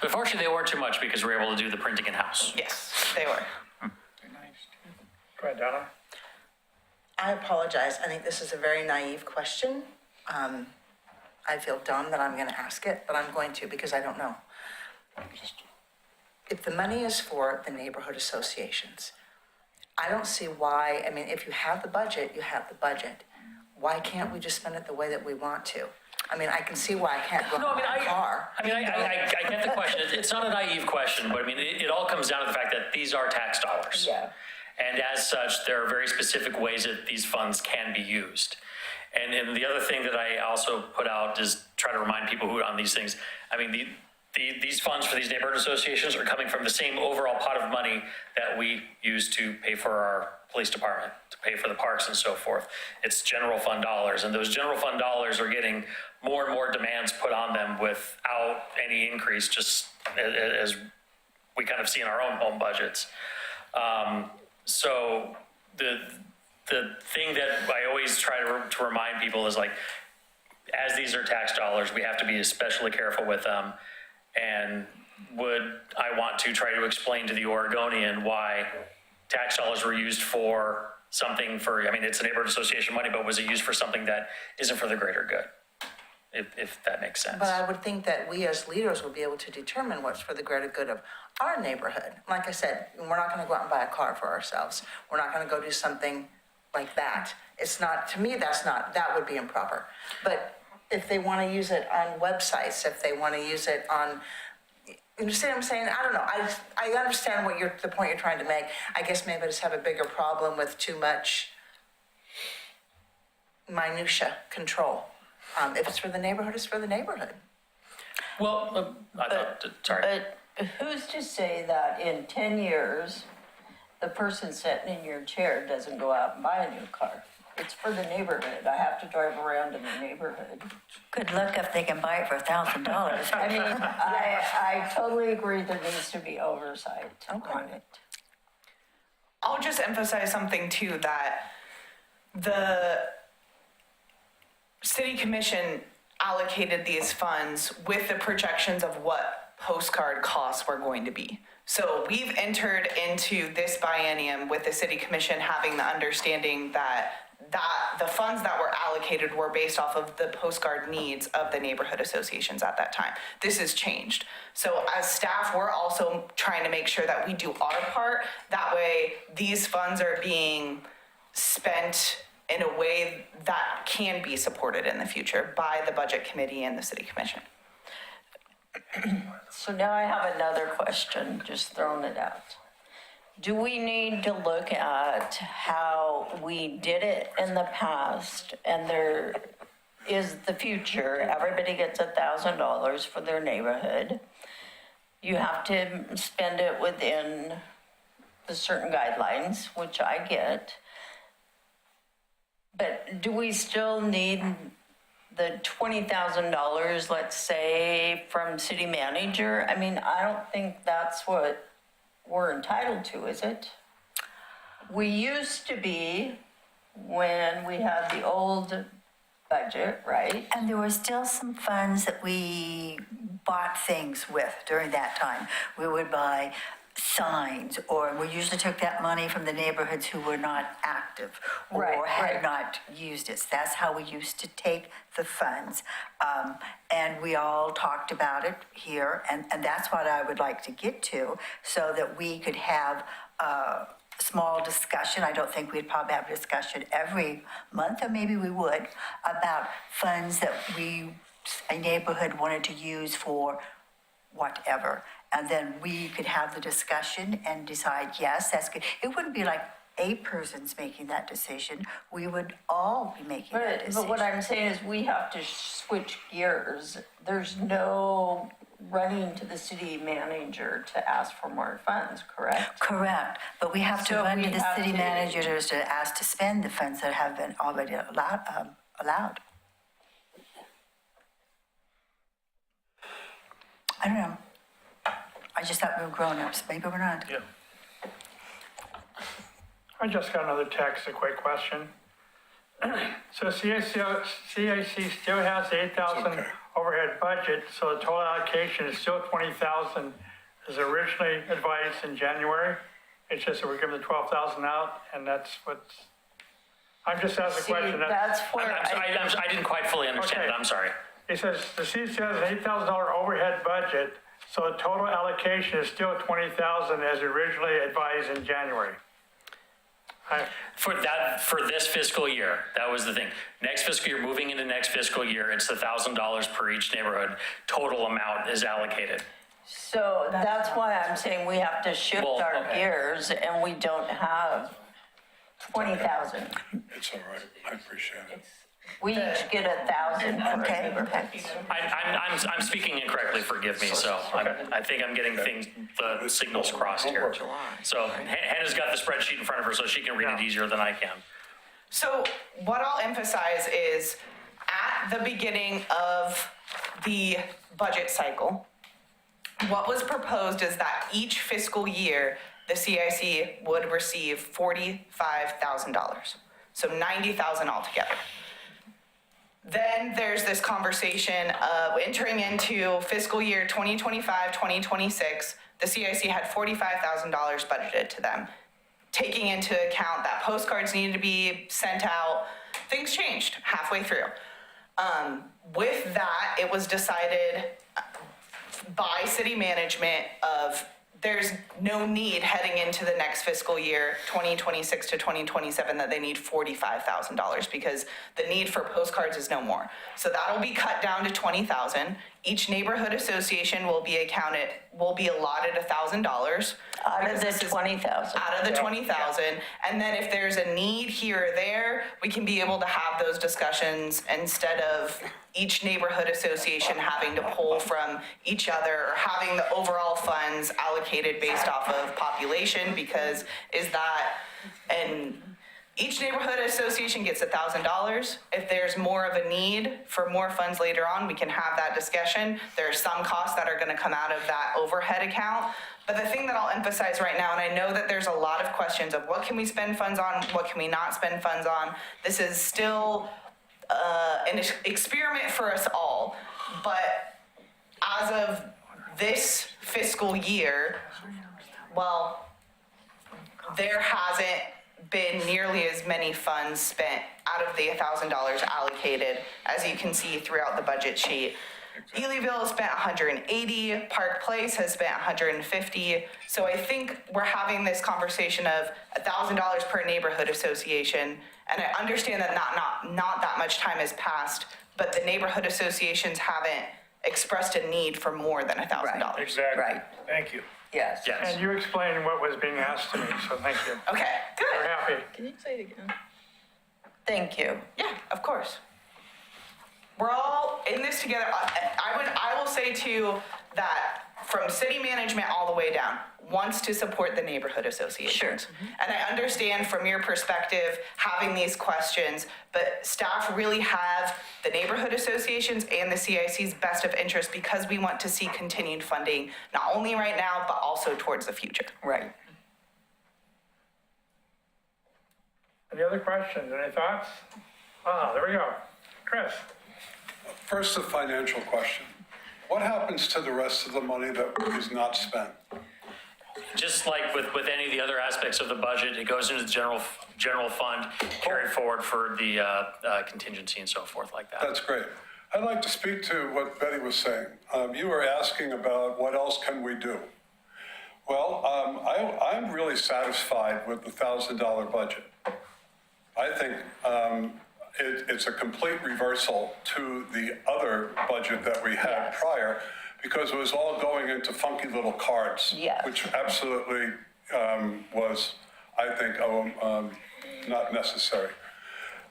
But fortunately, they weren't too much because we were able to do the printing in-house. Yes, they were. Go ahead, Donna. I apologize. I think this is a very naive question. I feel dumb that I'm going to ask it, but I'm going to because I don't know. If the money is for the neighborhood associations, I don't see why, I mean, if you have the budget, you have the budget. Why can't we just spend it the way that we want to? I mean, I can see why I can't go in my car. I get the question. It's not a naive question, but I mean, it all comes down to the fact that these are tax dollars. Yeah. And as such, there are very specific ways that these funds can be used. And the other thing that I also put out is try to remind people who on these things, I mean, these funds for these neighborhood associations are coming from the same overall pot of money that we use to pay for our police department, to pay for the parks and so forth. It's general fund dollars, and those general fund dollars are getting more and more demands put on them without any increase, just as we kind of see in our own home budgets. So the thing that I always try to remind people is like, as these are tax dollars, we have to be especially careful with them. And would I want to try to explain to the Oregonian why tax dollars were used for something for, I mean, it's a neighborhood association money, but was it used for something that isn't for the greater good? If that makes sense. But I would think that we as leaders will be able to determine what's for the greater good of our neighborhood. Like I said, we're not going to go out and buy a car for ourselves. We're not going to go do something like that. It's not, to me, that would be improper. But if they want to use it on websites, if they want to use it on, you understand what I'm saying? I don't know. I understand the point you're trying to make. I guess maybe I just have a bigger problem with too much minutia control. If it's for the neighborhood, it's for the neighborhood. Well, sorry. But who's to say that in 10 years, the person sitting in your chair doesn't go out and buy a new car? It's for the neighborhood. I have to drive around in the neighborhood. Good luck if they can buy it for $1,000. I mean, I totally agree there needs to be oversight on it. I'll just emphasize something too, that the city commission allocated these funds with the projections of what postcard costs were going to be. So we've entered into this biennium with the city commission having the understanding that the funds that were allocated were based off of the postcard needs of the neighborhood associations at that time. This has changed. So as staff, we're also trying to make sure that we do our part. That way, these funds are being spent in a way that can be supported in the future by the budget committee and the city commission. So now I have another question, just throwing it out. Do we need to look at how we did it in the past, and there is the future? Everybody gets $1,000 for their neighborhood. You have to spend it within the certain guidelines, which I get. But do we still need the $20,000, let's say, from city manager? I mean, I don't think that's what we're entitled to, is it? We used to be, when we had the old budget, right? And there were still some funds that we bought things with during that time. We would buy signs, or we usually took that money from the neighborhoods who were not active or had not used it. So that's how we used to take the funds. And we all talked about it here, and that's what I would like to get to, so that we could have a small discussion. I don't think we'd probably have a discussion every month, or maybe we would, about funds that a neighborhood wanted to use for whatever. And then we could have the discussion and decide, yes, that's good. It wouldn't be like a person's making that decision. We would all be making that decision. But what I'm saying is we have to switch gears. There's no running to the city manager to ask for more funds, correct? Correct, but we have to So run we to the have city to- managers to ask to spend the funds that have been already allowed. I don't know. I just thought we were grown-ups. Maybe we're not. Yeah. I just got another text, a quick question. So CAC still has the 8,000 overhead budget, so the total allocation is still 20,000 as originally advised in January. It's just that we're giving the 12,000 out, and that's what's, I'm just asking a question. That's where I didn't quite fully understand it, Okay. I'm sorry. It says the CAC has an $8,000 overhead budget, so the total allocation is still 20,000 as originally advised in January. For this fiscal year, that was the thing. Next fiscal year, moving into next fiscal year, it's $1,000 per each neighborhood. Total amount is allocated. So that's why I'm saying we have to shift Well, our okay. gears, and we don't have 20,000. It's all right, I appreciate it. We each get 1,000 per Okay, neighborhood. I'm speaking incorrectly, forgive me, so I think I'm getting the signals crossed here. So Hannah's got the spreadsheet in front of her, so she can read it easier than I can. So what I'll emphasize is at the beginning of the budget cycle, what was proposed is that each fiscal year, the CIC would receive $45,000. So $90,000 altogether. Then there's this conversation of entering into fiscal year 2025, 2026, the CIC had $45,000 budgeted to them. Taking into account that postcards needed to be sent out, things changed halfway through. With that, it was decided by city management of there's no need heading into the next fiscal year, 2026 to 2027, that they need $45,000 because the need for postcards is no more. So that'll be cut down to 20,000. Each neighborhood association will be allotted $1,000. Out of the 20,000. Out of the 20,000. And then if there's a need here or there, we can be able to have those discussions instead of each neighborhood association having to pull from each other or having the overall funds allocated based off of population, because each neighborhood association gets $1,000. If there's more of a need for more funds later on, we can have that discussion. There are some costs that are gonna come out of that overhead account. But the thing that I'll emphasize right now, and I know that there's a lot of questions of what can we spend funds on, what can we not spend funds on. This is still an experiment for us all. But as of this fiscal year, well, there hasn't been nearly as many funds spent out of the $1,000 allocated, as you can see throughout the budget sheet. Elyville has spent 180, Park Place has spent 150. So I think we're having this conversation of $1,000 per neighborhood association. And I understand that not that much time has passed, but the neighborhood associations haven't expressed a need for more than $1,000. Exactly. Right. Thank you. Yes. Yes. And you explained what was being asked to me, so thank you. Okay, We're good. happy. Can you say it again? Thank you. Yeah, of course. We're all in this together. I will say too that from city management all the way down wants to support the neighborhood associations. And I understand from your perspective having these questions, but staff really have the neighborhood associations and the CIC's best of interest because we want to see continued funding, not only right now, but also towards the future. Right. Any other questions, any thoughts? There we go. Chris? First, a financial question. What happens to the rest of the money that is not spent? Just like with any of the other aspects of the budget, it goes into the general fund, carried forward for the contingency and so forth like that. That's great. I'd like to speak to what Betty was saying. You were asking about what else can we do? Well, I'm really satisfied with the $1,000 budget. I think it's a complete reversal to the other budget that we had prior, because it was all going into funky little cards, Yes. which absolutely was, I think, not necessary.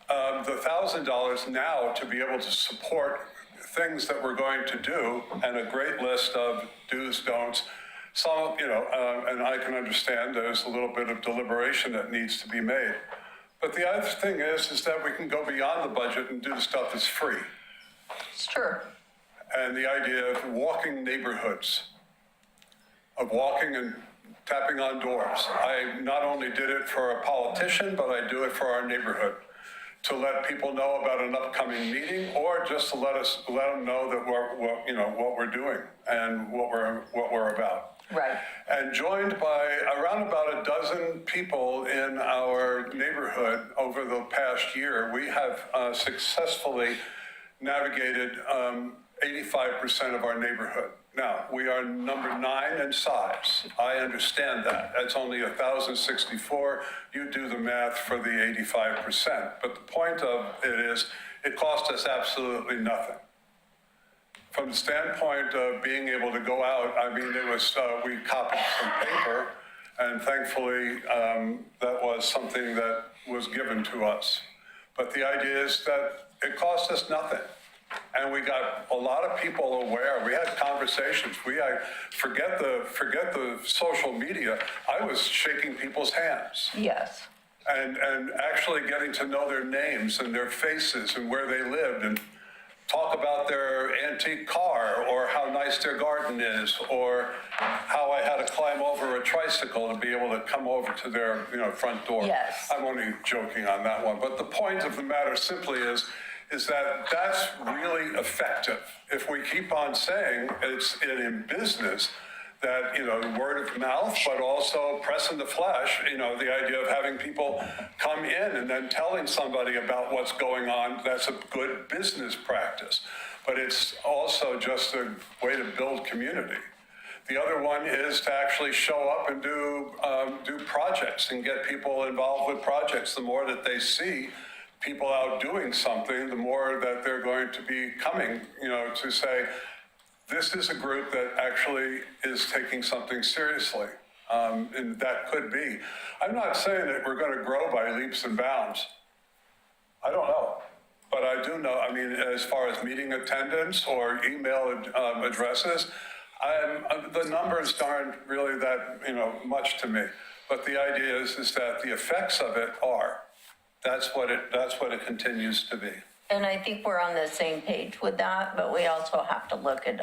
The $1,000 now to be able to support things that we're going to do, and a great list of do's, don'ts. Some, and I can understand there's a little bit of deliberation that needs to be made. But the other thing is that we can go beyond the budget and do the stuff that's free. Sure. And the idea of walking neighborhoods, of walking and tapping on doors. I not only did it for a politician, but I do it for our neighborhood, to let people know about an upcoming meeting, or just to let them know that what we're doing and what we're about. Right. And joined by around about a dozen people in our neighborhood over the past year, we have successfully navigated 85% of our neighborhood. Now, we are number 9 in size. I understand that. That's only 1,064. You do the math for the 85%. But the point of it is, it cost us absolutely nothing. From the standpoint of being able to go out, I mean, it was, we copied some paper, and thankfully, that was something that was given to us. But the idea is that it cost us nothing. And we got a lot of people aware. We had conversations. Forget the social media. I was shaking people's hands. Yes. And actually getting to know their names and their faces and where they lived, and talk about their antique car, or how nice their garden is, or how I had to climb over a tricycle to be able to come over to their front door. Yes. I'm only joking on that one. But the point of the matter simply is that that's really effective. If we keep on saying it's in business, that, word of mouth, but also pressing the flesh, the idea of having people come in and then telling somebody about what's going on, that's a good business practice. But it's also just a way to build community. The other one is to actually show up and do projects and get people involved with projects. The more that they see people out doing something, the more that they're going to be coming, to say, this is a group that actually is taking something seriously. And that could be. I'm not saying that we're going to grow by leaps and bounds. I don't know. But I do know, as far as meeting attendance or email addresses, the numbers aren't really that, much to me. But the idea is that the effects of it are. That's what it continues to be. And I think we're on the same page with that, but we also have to look at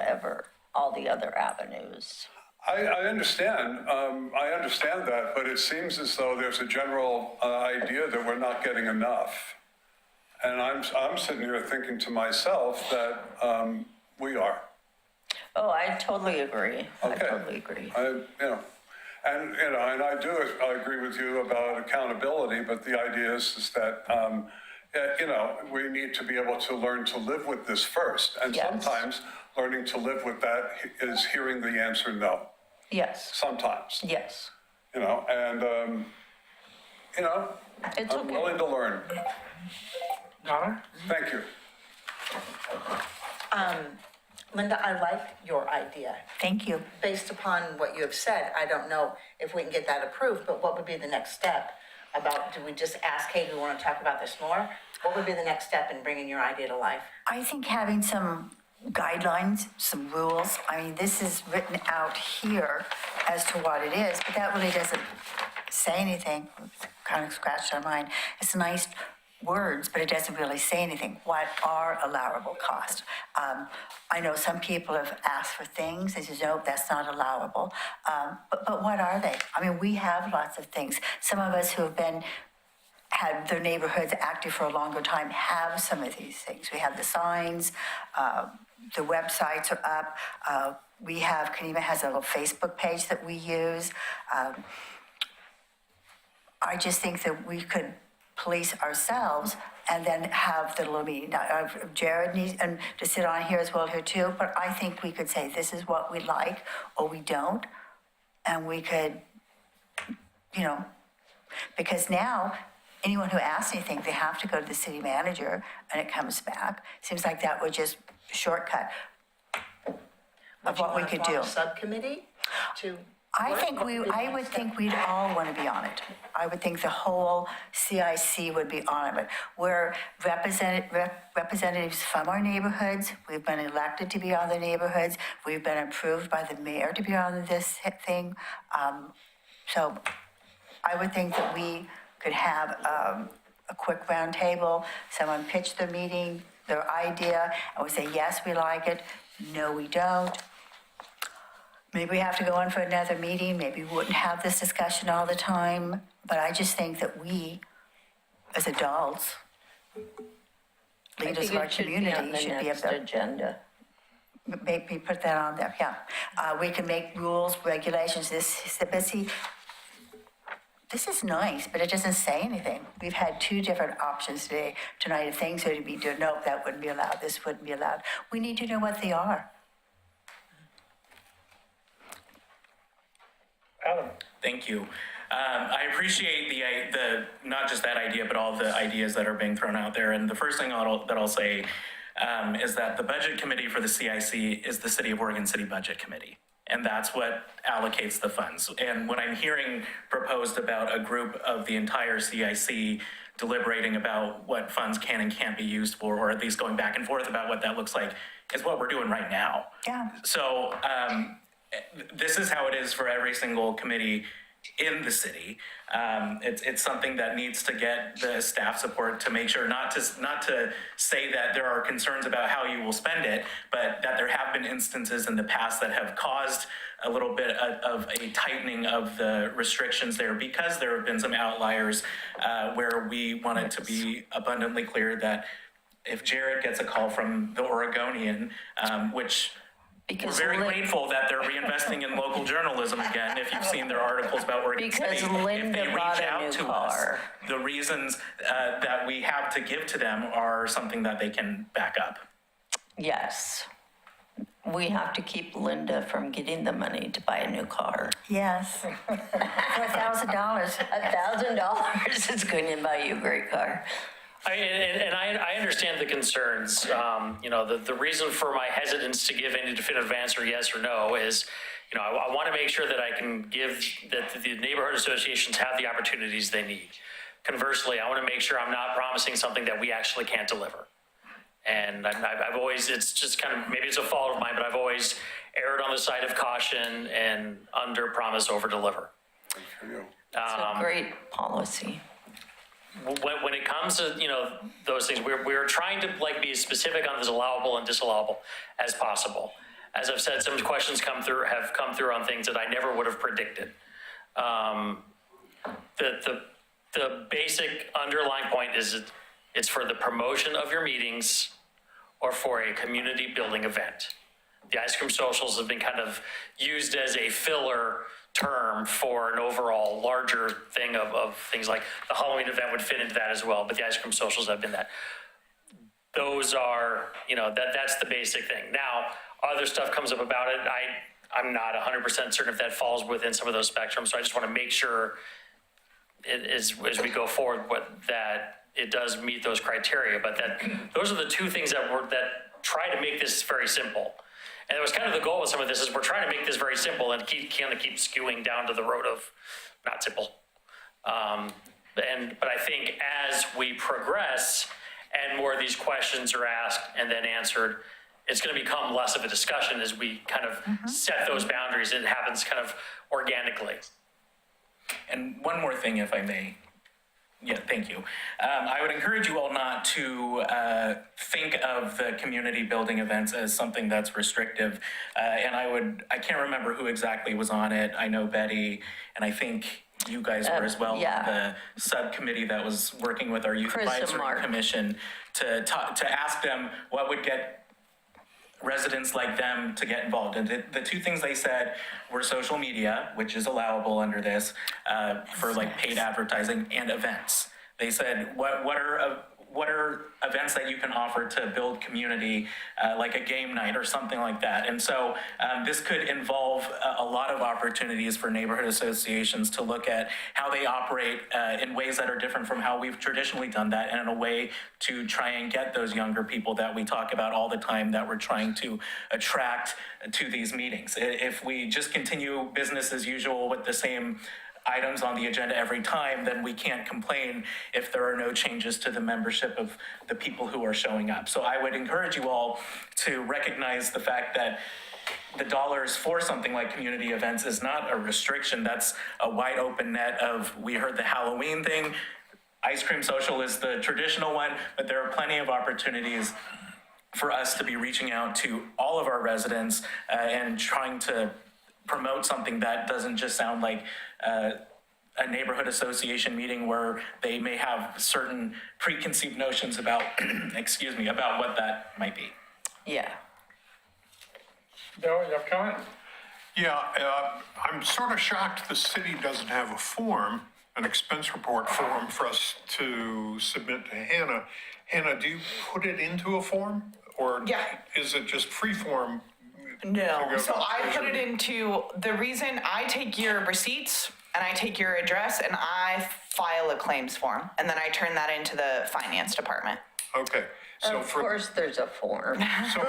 all the other avenues. I understand. I understand that, but it seems as though there's a general idea that we're not getting enough. And I'm sitting here thinking to myself that we are. Oh, I totally agree. Okay. I totally agree. And I do agree with you about accountability, but the idea is that, we need to be able to learn to live with this first. And Yes. sometimes learning to live with that is hearing the answer no. Yes, Sometimes, yes. and, It's I'm okay. willing to learn. Donna? Thank you. Linda, I like your idea. Thank you. Based upon what you have said, I don't know if we can get that approved, but what would be the next step? Do we just ask, hey, do we want to talk about this more? What would be the next step in bringing your idea to life? I think having some guidelines, some rules, this is written out here as to what it is, but that really doesn't say anything. Kind of scratched our mind. It's nice words, but it doesn't really say anything. What are allowable costs? I know some people have asked for things, and says, no, that's not allowable. But what are they? We have lots of things. Some of us who have had their neighborhoods active for a longer time have some of these things. We have the signs, the websites are up. Kenneth has a little Facebook page that we use. I just think that we could police ourselves and then have the little meeting. Now, Jared needs to sit on here as well here too, but I think we could say this is what we like or we don't. And we could, because now anyone who asks anything, they have to go to the city manager and it comes back. Seems like that would just shortcut of what we could do. Would you want to form a subcommittee to? I would think we'd all want to be on it. I would think the whole CIC would be on it. We're representatives from our neighborhoods. We've been elected to be on the neighborhoods. We've been approved by the mayor to be on this thing. So I would think that we could have a quick roundtable. Someone pitch their meeting, their idea, and we say, yes, we like it. No, we don't. Maybe we have to go in for another meeting. Maybe we wouldn't have this discussion all the time. But I just think that we, as adults, leaders of our community, should be able to Agenda. maybe put that on there. Yeah, we can make rules, regulations. This is nice, but it doesn't say anything. We've had two different options tonight of things that would be doing. Nope, that wouldn't be allowed. This wouldn't be allowed. We need to know what they are. Adam? Thank you. I appreciate the not just that idea, but all the ideas that are being thrown out there. And the first thing that I'll say is that the budget committee for the CIC is the City of Oregon City Budget Committee. And that's what allocates the funds. And when I'm hearing proposed about a group of the entire CIC deliberating about what funds can and can't be used for, or at least going back and forth about what that looks like, is what we're doing right now. Yeah. So this is how it is for every single committee in the city. It's something that needs to get the staff support to make sure not to say that there are concerns about how you will spend it, but that there have been instances in the past that have caused a little bit of a tightening of the restrictions there, because there have been some outliers where we wanted to be abundantly clear that if Jared gets a call from the Oregonian, which we're very grateful that they're reinvesting in local journalism again. If you've seen their articles about Oregon City, if they reach out to us, the reasons that we have to give to them are something that they can back up. Yes. We have to keep Linda from getting the money to buy a new car. Yes. For $1,000. $1,000 is going to buy you a great car. I understand the concerns. The reason for my hesitance to give any definitive answer, yes or no, is, I want to make sure that I can that the neighborhood associations have the opportunities they need. Conversely, I want to make sure I'm not promising something that we actually can't deliver. And I've always, it's just kind of, maybe it's a fault of mine, but I've always erred on the side of caution and under promise, over deliver. It's a great policy. When it comes to, those things, we're trying to be as specific on as allowable and disallowable as possible. As I've said, some questions have come through on things that I never would have predicted. The basic underlying point is it's for the promotion of your meetings or for a community building event. The ice cream socials have been kind of used as a filler term for an overall larger thing of things like the Halloween event would fit into that as well, but the ice cream socials have been that. Those are, that's the basic thing. Now, other stuff comes up about it. I'm not 100% certain if that falls within some of those spectrums, so I just want to make sure as we go forward, that it does meet those criteria, but those are the two things that try to make this very simple. And it was kind of the goal of some of this is we're trying to make this very simple and keep skewing down to the road of not simple. But I think as we progress and more of these questions are asked and then answered, it's going to become less of a discussion as we kind of set those boundaries. It happens kind of organically. And one more thing, if I may. Yeah, thank you. I would encourage you all not to think of the community building events as something that's restrictive. And I can't remember who exactly was on it. I know Betty, and I think you guys were as well. Yeah. The subcommittee that was working with our youth Chris and advisory Mark. commission to ask them what would get residents like them to get involved. And the two things they said were social media, which is allowable under this, for paid advertising, and events. They said, what are events that you can offer to build community, like a game night or something like that. And so this could involve a lot of opportunities for neighborhood associations to look at how they operate in ways that are different from how we've traditionally done that, and in a way to try and get those younger people that we talk about all the time that we're trying to attract to these meetings. If we just continue business as usual with the same items on the agenda every time, then we can't complain if there are no changes to the membership of the people who are showing up. So I would encourage you all to recognize the fact that the dollars for something like community events is not a restriction. That's a wide open net of, we heard the Halloween thing, ice cream social is the traditional one, but there are plenty of opportunities for us to be reaching out to all of our residents and trying to promote something that doesn't just sound like a neighborhood association meeting where they may have certain preconceived notions about, about what that might be. Yeah. Bill, you have a comment? Yeah, I'm sort of shocked the city doesn't have a form, an expense report form for us to submit to Hannah. Hannah, do you put it into a form, or Yeah. is it just free form? No, go so to I put it treasury? into, the reason I take your receipts and I take your address and I file a claims form, and then I turn that into the finance department. Okay, so Of for course, there's a form. So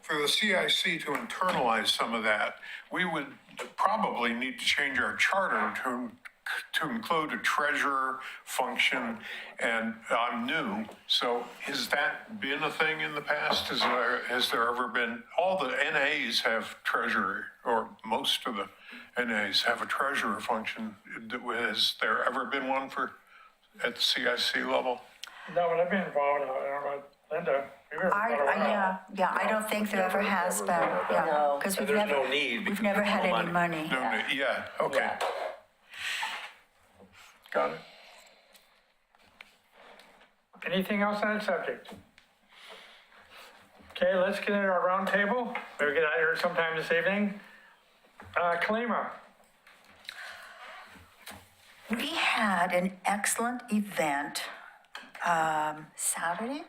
for the CIC to internalize some of that, we would probably need to change our charter to include a treasurer function, and I'm new, so has that been a thing in the past? Has there ever been, all the NAs have treasurer, or most of the NAs have a treasurer function. Has there ever been one at the CIC level? No, but I've been involved, I don't know, Linda. you've been involved a while. I don't think there ever has been, No. because And there's no need we've because never there's had no any money. No, yeah, okay. Yeah. Got it. Anything else on that subject? Okay, let's get into our roundtable. We'll get out here sometime this evening. Kalima, We had an excellent event Saturday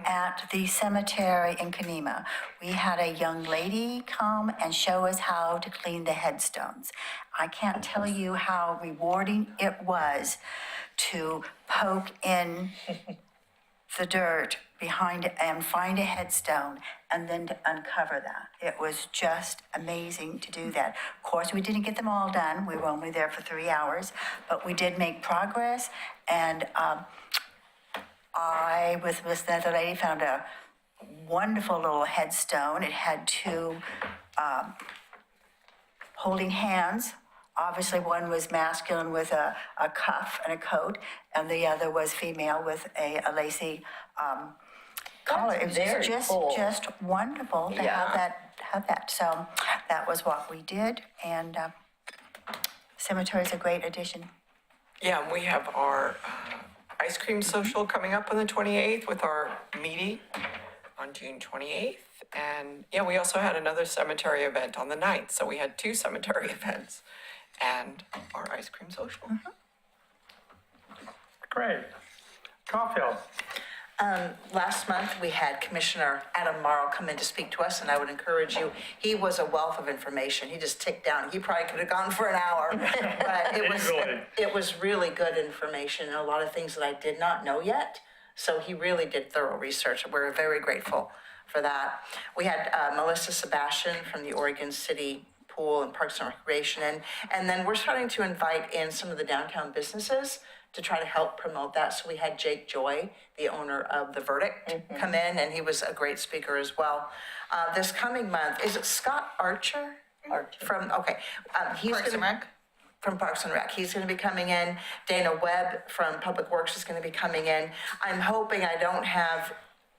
at the cemetery in Kanema. We had a young lady come and show us how to clean the headstones. I can't tell you how rewarding it was to poke in the dirt behind it and find a headstone and then to uncover that. It was just amazing to do that. Of course, we didn't get them all done. We were only there for 3 hours, but we did make progress. And I, with another lady, found a wonderful little headstone. It had two holding hands. Obviously, one was masculine with a cuff and a coat, and the other was female with a lacy collar. It was very cool. just wonderful to have that. So that was what we did, and cemetery is a great addition. Yeah, and we have our ice cream social coming up on the 28th with our meeting on June 28th. And yeah, we also had another cemetery event on the 9th. So we had 2 cemetery events and our ice cream social. Great. Caulfield. Last month, we had Commissioner Adam Morrow come in to speak to us, and I would encourage you, he was a wealth of information. He just ticked down. He probably could have gone for an hour, but it was really good information and a lot of things that I did not know yet. So he really did thorough research, and we're very grateful for that. We had Melissa Sebastian from the Oregon City Pool and Parks and Recreation, and then we're starting to invite in some of the downtown businesses to try to help promote that. So we had Jake Joy, the owner of The Verdict, come in, and he was a great speaker as well. This coming month, is it Scott Archer? From, okay. He's Parks and Rec? From Parks and Rec. He's going to be coming in. Dana Webb from Public Works is going to be coming in. I'm hoping, I don't have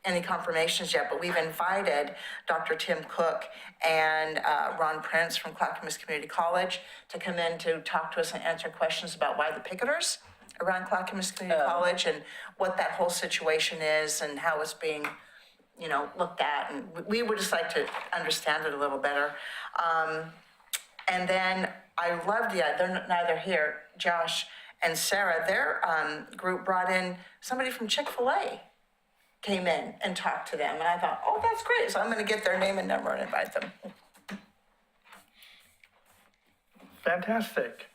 any confirmations yet, but we've invited Dr. Tim Cook and Ron Prince from Clackamas Community College to come in to talk to us and answer questions about why the picketers around Clackamas Community College and what that whole situation is and how it's being, looked at. And we would just like to understand it a little better. And then I loved they're neither here, Josh and Sarah, their group brought in somebody from Chick-fil-A, came in and talked to them. And I thought, oh, that's great. So I'm going to get their name and number and invite them. Fantastic.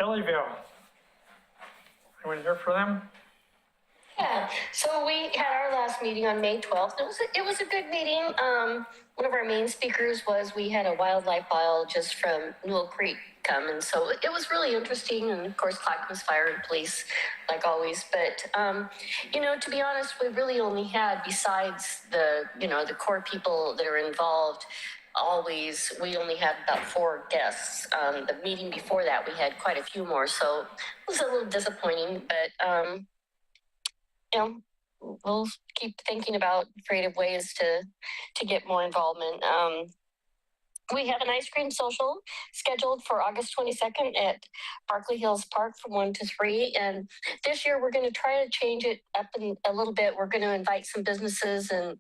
Elleville. Anyone here for them? Yeah, so we had our last meeting on May 12th. It was a good meeting. One of our main speakers we had a wildlife biologist from Newell Creek come, and so it was really interesting. And of course, Clackamas Fire and Police, like always. But to be honest, we really only had, besides the core people that are involved, we only had about 4 guests. The meeting before that, we had quite a few more, so it was a little disappointing, but we'll keep thinking about creative ways to get more involvement. We have an ice cream social scheduled for August 22nd at Berkeley Hills Park from 1 to 3. And this year we're going to try to change it up a little bit. We're going to invite some businesses and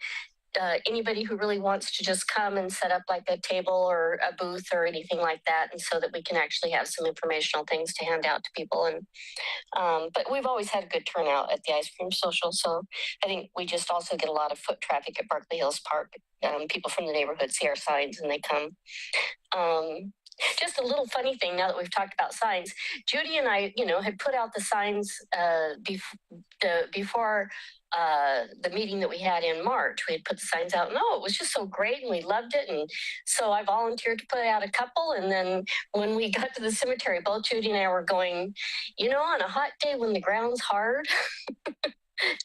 anybody who really wants to just come and set up like a table or a booth or anything like that, and so that we can actually have some informational things to hand out to people. And but we've always had a good turnout at the ice cream social, so I think we just also get a lot of foot traffic at Berkeley Hills Park. People from the neighborhood see our signs and they come. Just a little funny thing, now that we've talked about signs, Judy and I, had put out the signs before the meeting that we had in March. We had put the signs out, and it was just so great, and we loved it. And so I volunteered to put out a couple. And then when we got to the cemetery, both Judy and I were going, on a hot day when the ground's hard,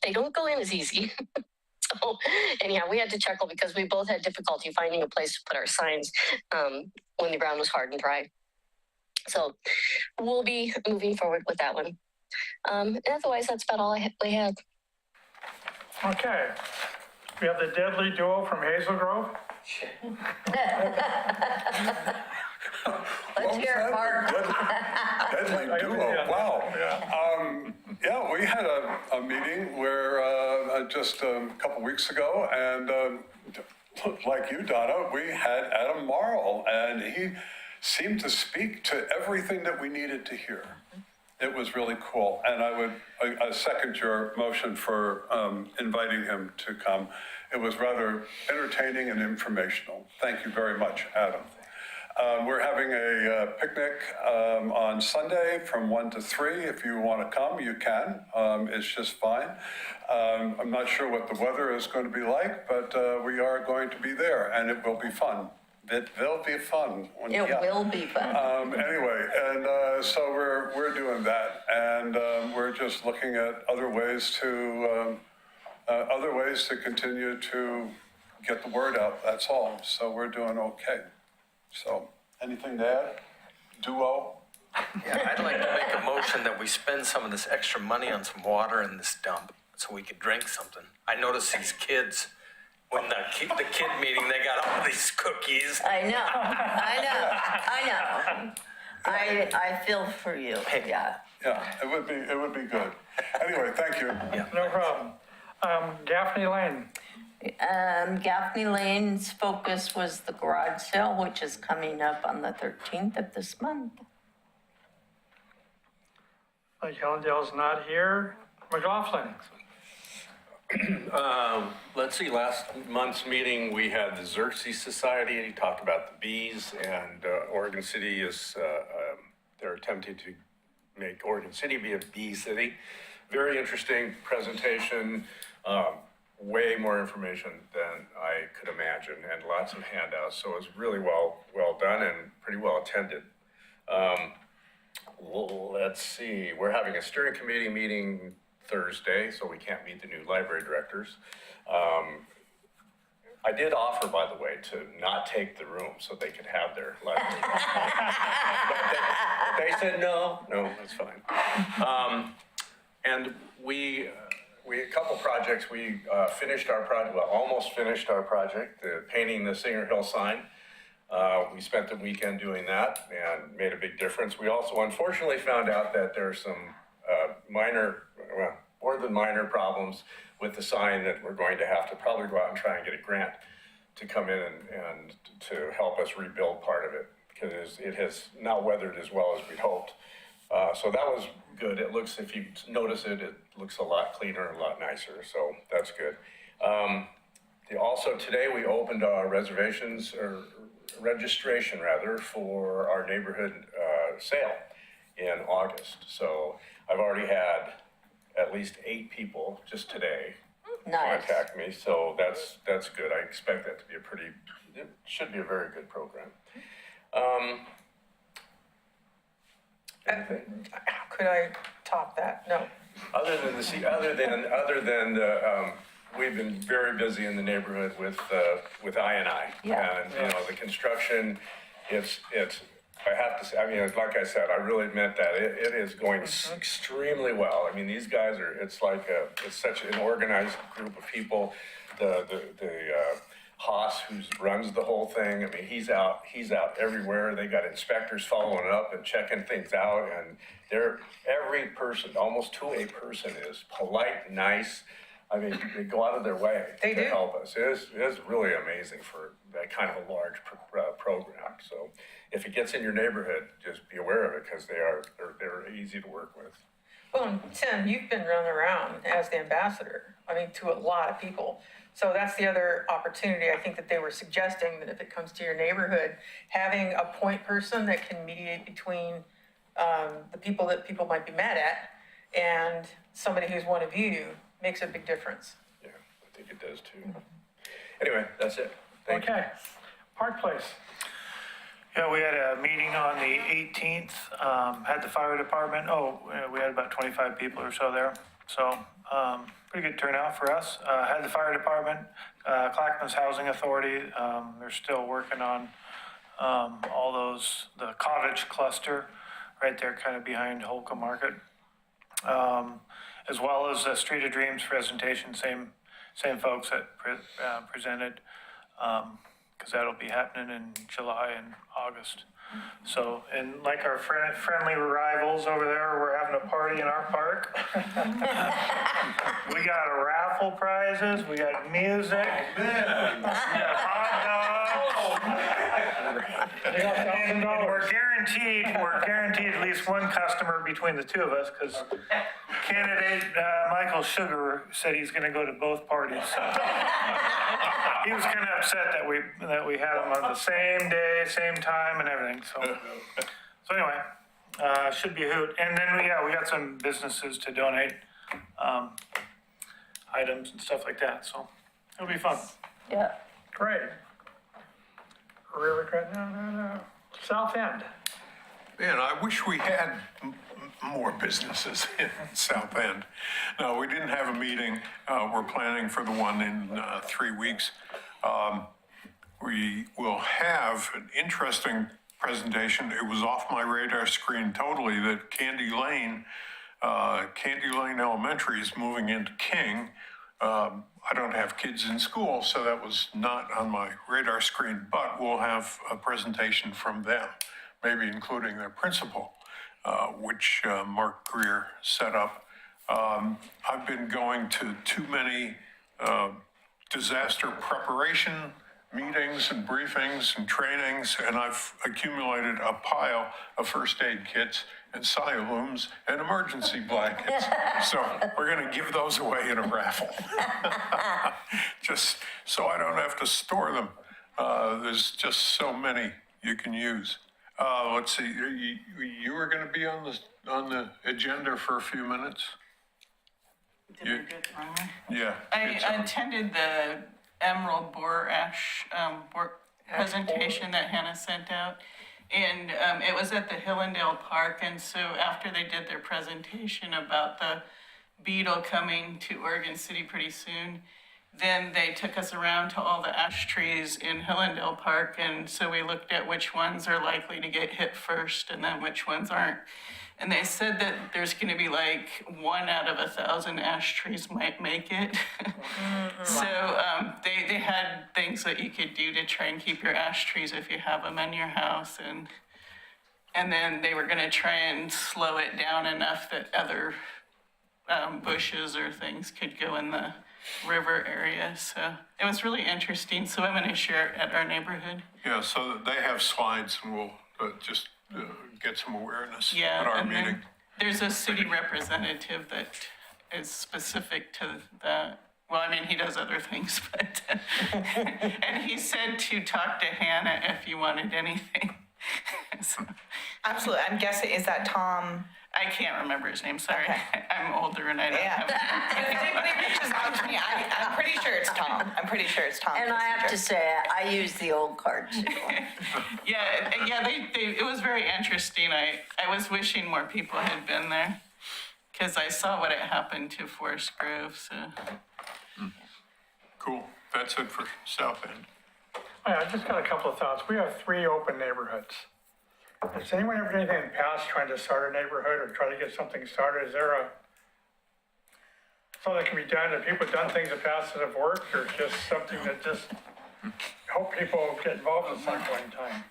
they don't go in as easy. So anyhow, we had to chuckle because we both had difficulty finding a place to put our signs when the ground was hard and dry. So we'll be moving forward with that one. Otherwise, that's about all we have. Okay. We have the deadly duo from Hazel Grove. Let's hear it, Mark. Deadly duo, wow. Yeah, we had a meeting where just a couple weeks ago, and like you, Donna, we had Adam Morrow, and he seemed to speak to everything that we needed to hear. It was really cool. And I would second your motion for inviting him to come. It was rather entertaining and informational. Thank you very much, Adam. We're having a picnic on Sunday from 1 to 3. If you want to come, you can. It's just fine. I'm not sure what the weather is going to be like, but we are going to be there, and it will be fun. It will be fun. It will be fun. Anyway, and so we're doing that, and we're just looking at other ways to continue to get the word out. That's all. So we're doing okay. So, anything to add? Duo? Yeah, I'd like to make a motion that we spend some of this extra money on some water in this dump so we could drink something. I noticed these kids, when the kid meeting, they got all these cookies. I know. I feel for you, yeah. Yeah, it would be good. Anyway, thank you. No problem. Gaffney Lane. Gaffney Lane's focus was the garage sale, which is coming up on the 13th of this month. Hellendale's not here. McLaughlin. Let's see, last month's meeting, we had the Xerxes Society, and he talked about the bees, and Oregon City is, they're attempting to make Oregon City be a bee city. Very interesting presentation, way more information than I could imagine, and lots of handouts, so it was really well done and pretty well attended. Let's see, we're having a steering committee meeting Thursday, so we can't meet the new library directors. I did offer, by the way, to not take the room so they could have their library. But they said no, that's fine. And we a couple projects, we finished our project, well, almost finished our project, painting the Singer Hill sign. We spent the weekend doing that and made a big difference. We also unfortunately found out that there's some more than minor problems with the sign that we're going to have to probably go out and try and get a grant to come in and to help us rebuild part of it, because it has not weathered as well as we'd hoped. So that was good. It looks, if you notice it, it looks a lot cleaner, a lot nicer, so that's good. Also today we opened our registration for our neighborhood sale in August. So I've already had at least 8 people just today contact me, so that's good. I expect that to be it should be a very good program. Could I top that? No. Other than we've been very busy in the neighborhood with I&I. Yeah. And, the construction, it's, I have to say, I mean, like I said, I really meant that. It is going extremely well. I mean, these guys it's such an organized group of people. The Haas, who runs the whole thing, I mean, he's out everywhere. They got inspectors following up and checking things out, and every person, almost to a person, is polite, nice. I mean, they go out of their way to help us. It is really amazing for that kind of a large program. So if it gets in your neighborhood, just be aware of it, because they're easy to work with. Well, Tim, you've been running around as the ambassador, to a lot of people. So that's the other opportunity, I think, that they were suggesting, that if it comes to your neighborhood, having a point person that can mediate between the people that people might be mad at and somebody who's one of you makes a big difference. Yeah, I think it does too. Anyway, that's it. Thank you. Okay. Park Place. Yeah, we had a meeting on the 18th, had the fire department. We had about 25 people or so there. So, pretty good turnout for us. Had the fire department, Clackamas Housing Authority. They're still working on all those, the cottage cluster right there kind of behind Holcomb Market. As well as the Street of Dreams presentation, same folks that presented, because that'll be happening in July and August. So, and like our friendly rivals over there, we're having a party in our park. We got raffle prizes, we got music, we got hot dogs. And we're guaranteed at least one customer between the two of us, because candidate Michael Sugar said he's gonna go to both parties. So. He was kind of upset that we had them on the same day, same time and everything, so. So anyway, should be a hoot. And then, we got some businesses to donate items and stuff like that, so it'll be fun. Yeah. Great. No. South End. Man, I wish we had more businesses in South End. No, we didn't have a meeting. We're planning for the one in 3 weeks. We will have an interesting presentation. It was off my radar screen totally that Candy Lane Elementary is moving into King. I don't have kids in school, so that was not on my radar screen, but we'll have a presentation from them, maybe including their principal, which Mark Greer set up. I've been going to too many disaster preparation meetings and briefings and trainings, and I've accumulated a pile of first aid kits and Sialooms and emergency blankets. So we're going to give those away in a raffle. Just so I don't have to store them. There's just so many you can use. Let's see, you were going to be on the agenda for a few minutes? Did I get wrong? Yeah. I attended the Emerald Boar Ash presentation that Hannah sent out. And it was at the Hillendale Park. And so after they did their presentation about the beetle coming to Oregon City pretty soon, then they took us around to all the ash trees in Hillendale Park. And so we looked at which ones are likely to get hit first and then which ones aren't. And they said that there's going to be like 1 out of 1,000 ash trees might make it. So they had things that you could do to try and keep your ash trees if you have them in your house. And then they were going to try and slow it down enough that other bushes or things could go in the river area. So it was really interesting. So I'm going to share it at our neighborhood. Yeah, so they have slides and we'll just get some awareness Yeah, at our and meeting. then there's a city representative that is specific to that. Well, I mean, he does other things, but, and he said to talk to Hannah if you wanted anything. So, Absolutely. I'm guessing, is that Tom? I can't remember his name, sorry. Okay. I'm older and I don't have. If anybody reaches out to me, I'm pretty sure it's Tom. I'm pretty sure it's Tom. And I have to Kissinger. say, I use the old card too. Yeah, it was very interesting. I was wishing more people had been there because I saw what had happened to Forest Grove, so. Cool. That's it for South End. I just got a couple of thoughts. We have 3 open neighborhoods. Has anyone ever done anything in the past trying to start a neighborhood or try to get something started? Is there something that can be done, that people have done things in the past that have worked, or just something that just help people get involved at some point in time?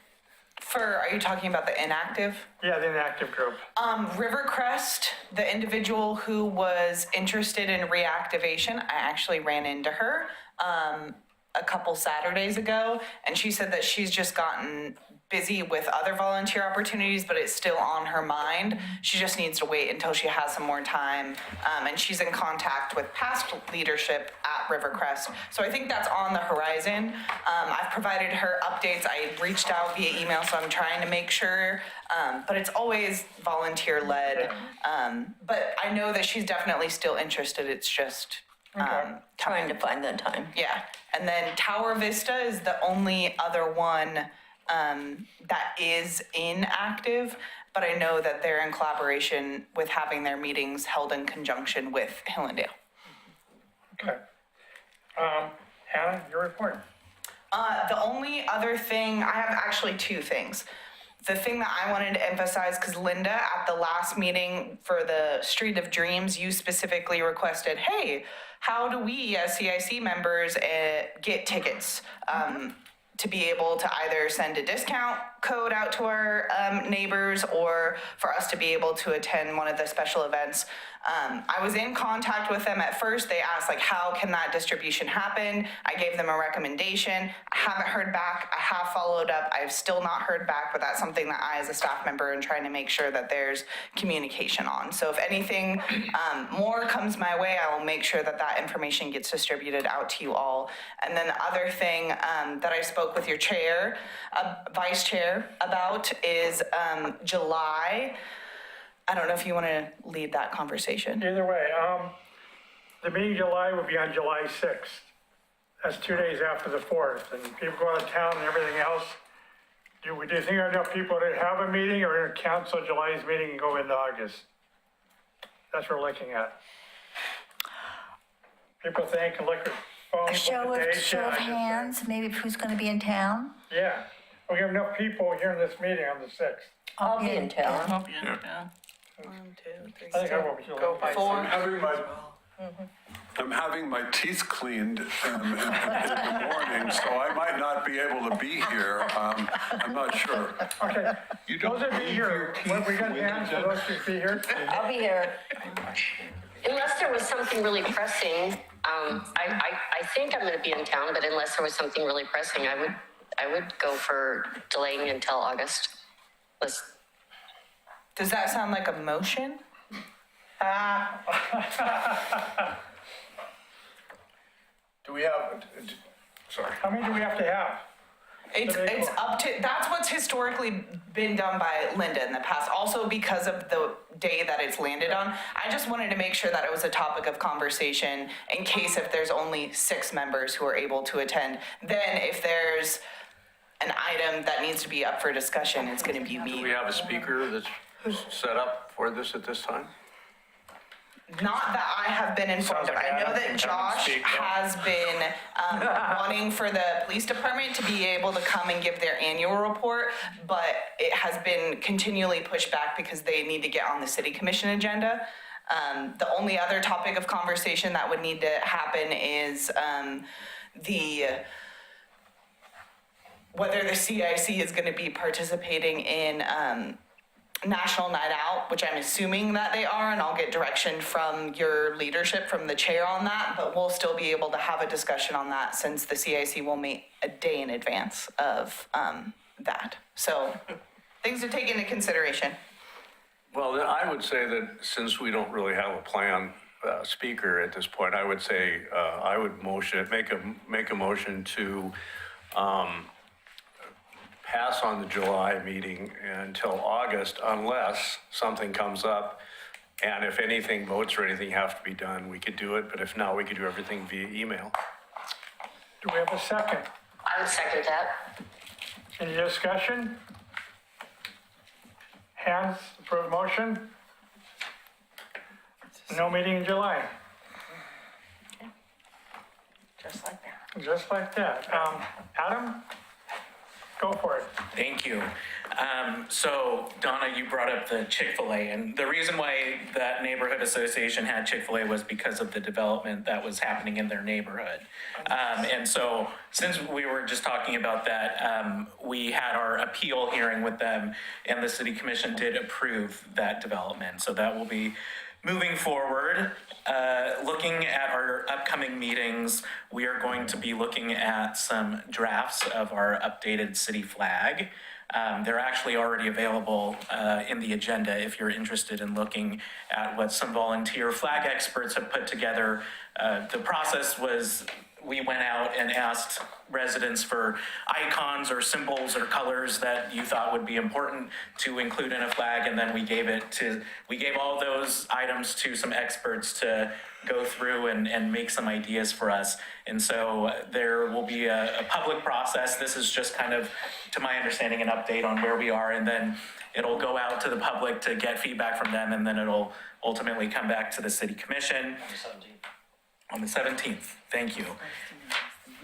Are you talking about the inactive? Yeah, the inactive group. Rivercrest, the individual who was interested in reactivation, I actually ran into her a couple Saturdays ago, and she said that she's just gotten busy with other volunteer opportunities, but it's still on her mind. She just needs to wait until she has some more time. And she's in contact with past leadership at Rivercrest. So I think that's on the horizon. I've provided her updates. I reached out via email, so I'm trying to make sure. But it's always volunteer-led. But I know that she's definitely still interested. It's just Trying to find the time. yeah. And then Tower Vista is the only other one that is inactive, but I know that they're in collaboration with having their meetings held in conjunction with Hillendale. Okay. Hannah, your report. The only other thing, I have actually 2 things. The thing that I wanted to emphasize, because Linda, at the last meeting for the Street of Dreams, you specifically requested, hey, how do we as CIC members get tickets to be able to either send a discount code out to our neighbors or for us to be able to attend one of the special events. I was in contact with them at first. They asked, like, how can that distribution happen? I gave them a recommendation. I haven't heard back. I have followed up. I've still not heard back, but that's something that I, as a staff member, am trying to make sure that there's communication on. So if anything more comes my way, I will make sure that that information gets distributed out to you all. And then the other thing that I spoke with your chair, vice chair, about is July. I don't know if you want to lead that conversation. Either way, the meeting in July will be on July 6th. That's 2 days after the 4th, and people go out of town and everything else. Do you think there are enough people to have a meeting, or cancel July's meeting and go into August? That's what we're looking at. People think, look at phones. A show of hands, maybe who's going to be in town? Yeah, we have enough people here in this meeting on the 6th. I'll be in town. I'll be in town. 1, 2, 3, I think I will be. go by I'm having my teeth cleaned in the morning, so I might not be able to be here. I'm not sure. Okay, those that be here, when we got hands, for those who be here. I'll be here. Unless there was something really pressing, I think I'm gonna be in town, but unless there was something really pressing, I would go for delaying until August. Does that sound like a motion? Do we have, sorry. How many do we have to have? It's up to, that's what's historically been done by Linda in the past, also because of the day that it's landed on. I just wanted to make sure that it was a topic of conversation in case if there's only 6 members who are able to attend. Then if there's an item that needs to be up for discussion, it's gonna be me. Do we have a speaker that's set up for this at this time? Not that I have been informed of. Sounds like I know Adam that can come and Josh speak, yeah. has been wanting for the police department to be able to come and give their annual report, but it has been continually pushed back because they need to get on the city commission agenda. The only other topic of conversation that would need to happen is whether the CIC is going to be participating in National Night Out, which I'm assuming that they are, and I'll get direction from your leadership, from the chair on that, but we'll still be able to have a discussion on that since the CIC will meet a day in advance of that. So things to take into consideration. Well, then I would say that since we don't really have a planned speaker at this point, I would say I would make a motion to pass on the July meeting until August unless something comes up. And if anything, votes or anything have to be done, we could do it. But if not, we could do everything via email. Do we have a second? I would second that. Any discussion? Hands, approved motion? No meeting in July. Just like that. Just like that. Adam? Go for it. Thank you. So Donna, you brought up the Chick-fil-A, and the reason why that neighborhood association had Chick-fil-A was because of the development that was happening in their neighborhood. And so since we were just talking about that, we had our appeal hearing with them, and the city commission did approve that development. So that will be moving forward. Looking at our upcoming meetings, we are going to be looking at some drafts of our updated city flag. They're actually already available in the agenda if you're interested in looking at what some volunteer flag experts have put together. The process was we went out and asked residents for icons or symbols or colors that you thought would be important to include in a flag, and then we gave all those items to some experts to go through and make some ideas for us. And so there will be a public process. This is just kind of, to my understanding, an update on where we are, and then it'll go out to the public to get feedback from them, and then it'll ultimately come back to the city commission. On the 17th, thank you.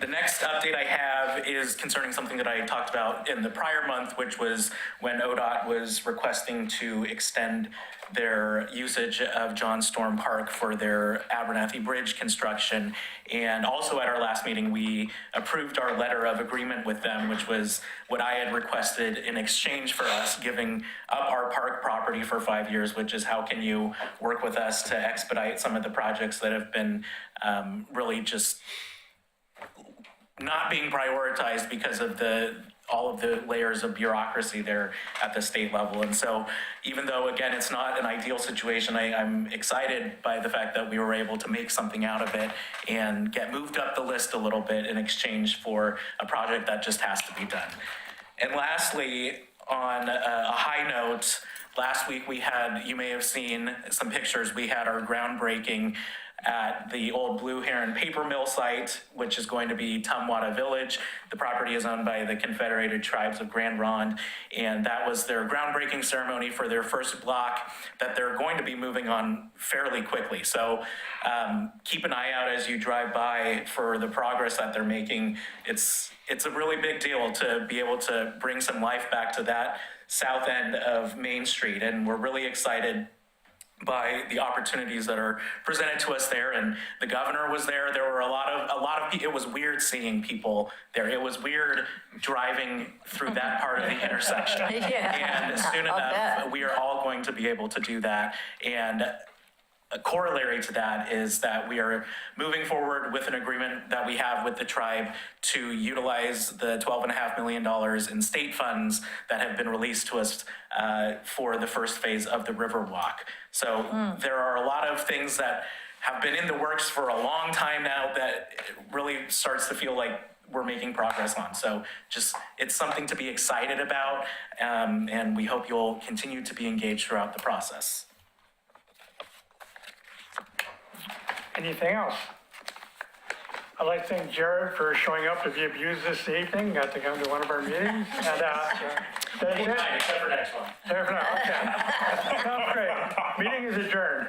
The next update I have is concerning something that I talked about in the prior month, which was when ODOT was requesting to extend their usage of John Storm Park for their Abernathy Bridge construction. And also at our last meeting, we approved our letter of agreement with them, which was what I had requested in exchange for us giving up our park property for 5 years, which is how can you work with us to expedite some of the projects that have been really just not being prioritized because of all of the layers of bureaucracy there at the state level. And so even though, again, it's not an ideal situation, I'm excited by the fact that we were able to make something out of it and get moved up the list a little bit in exchange for a project that just has to be done. And lastly, on a high note, last week we had, you may have seen some pictures, we had our groundbreaking at the old Blue Heron paper mill site, which is going to be Tumwata Village. The property is owned by the Confederated Tribes of Grand Ronde, and that was their groundbreaking ceremony for their first block that they're going to be moving on fairly quickly. So keep an eye out as you drive by for the progress that they're making. It's a really big deal to be able to bring some life back to that south end of Main Street, and we're really excited by the opportunities that are presented to us there. And the governor was there. There were a lot of people. It was weird seeing people there. It was weird driving through that part of the intersection. Yeah, And soon I'll enough, bet. we are all going to be able to do that. And a corollary to that is that we are moving forward with an agreement that we have with the tribe to utilize the $12.5 million in state funds that have been released to us for the first phase of the Riverwalk. So there are a lot of things that have been in the works for a long time now that it really starts to feel like we're making progress on. So just, it's something to be excited about, and we hope you'll continue to be engaged throughout the process. Anything else? I'd like to thank Jared for showing up to be abused this evening, got to come to one of our meetings. And that's it. Except for next one. There for now, okay. Sounds great. Meeting is adjourned.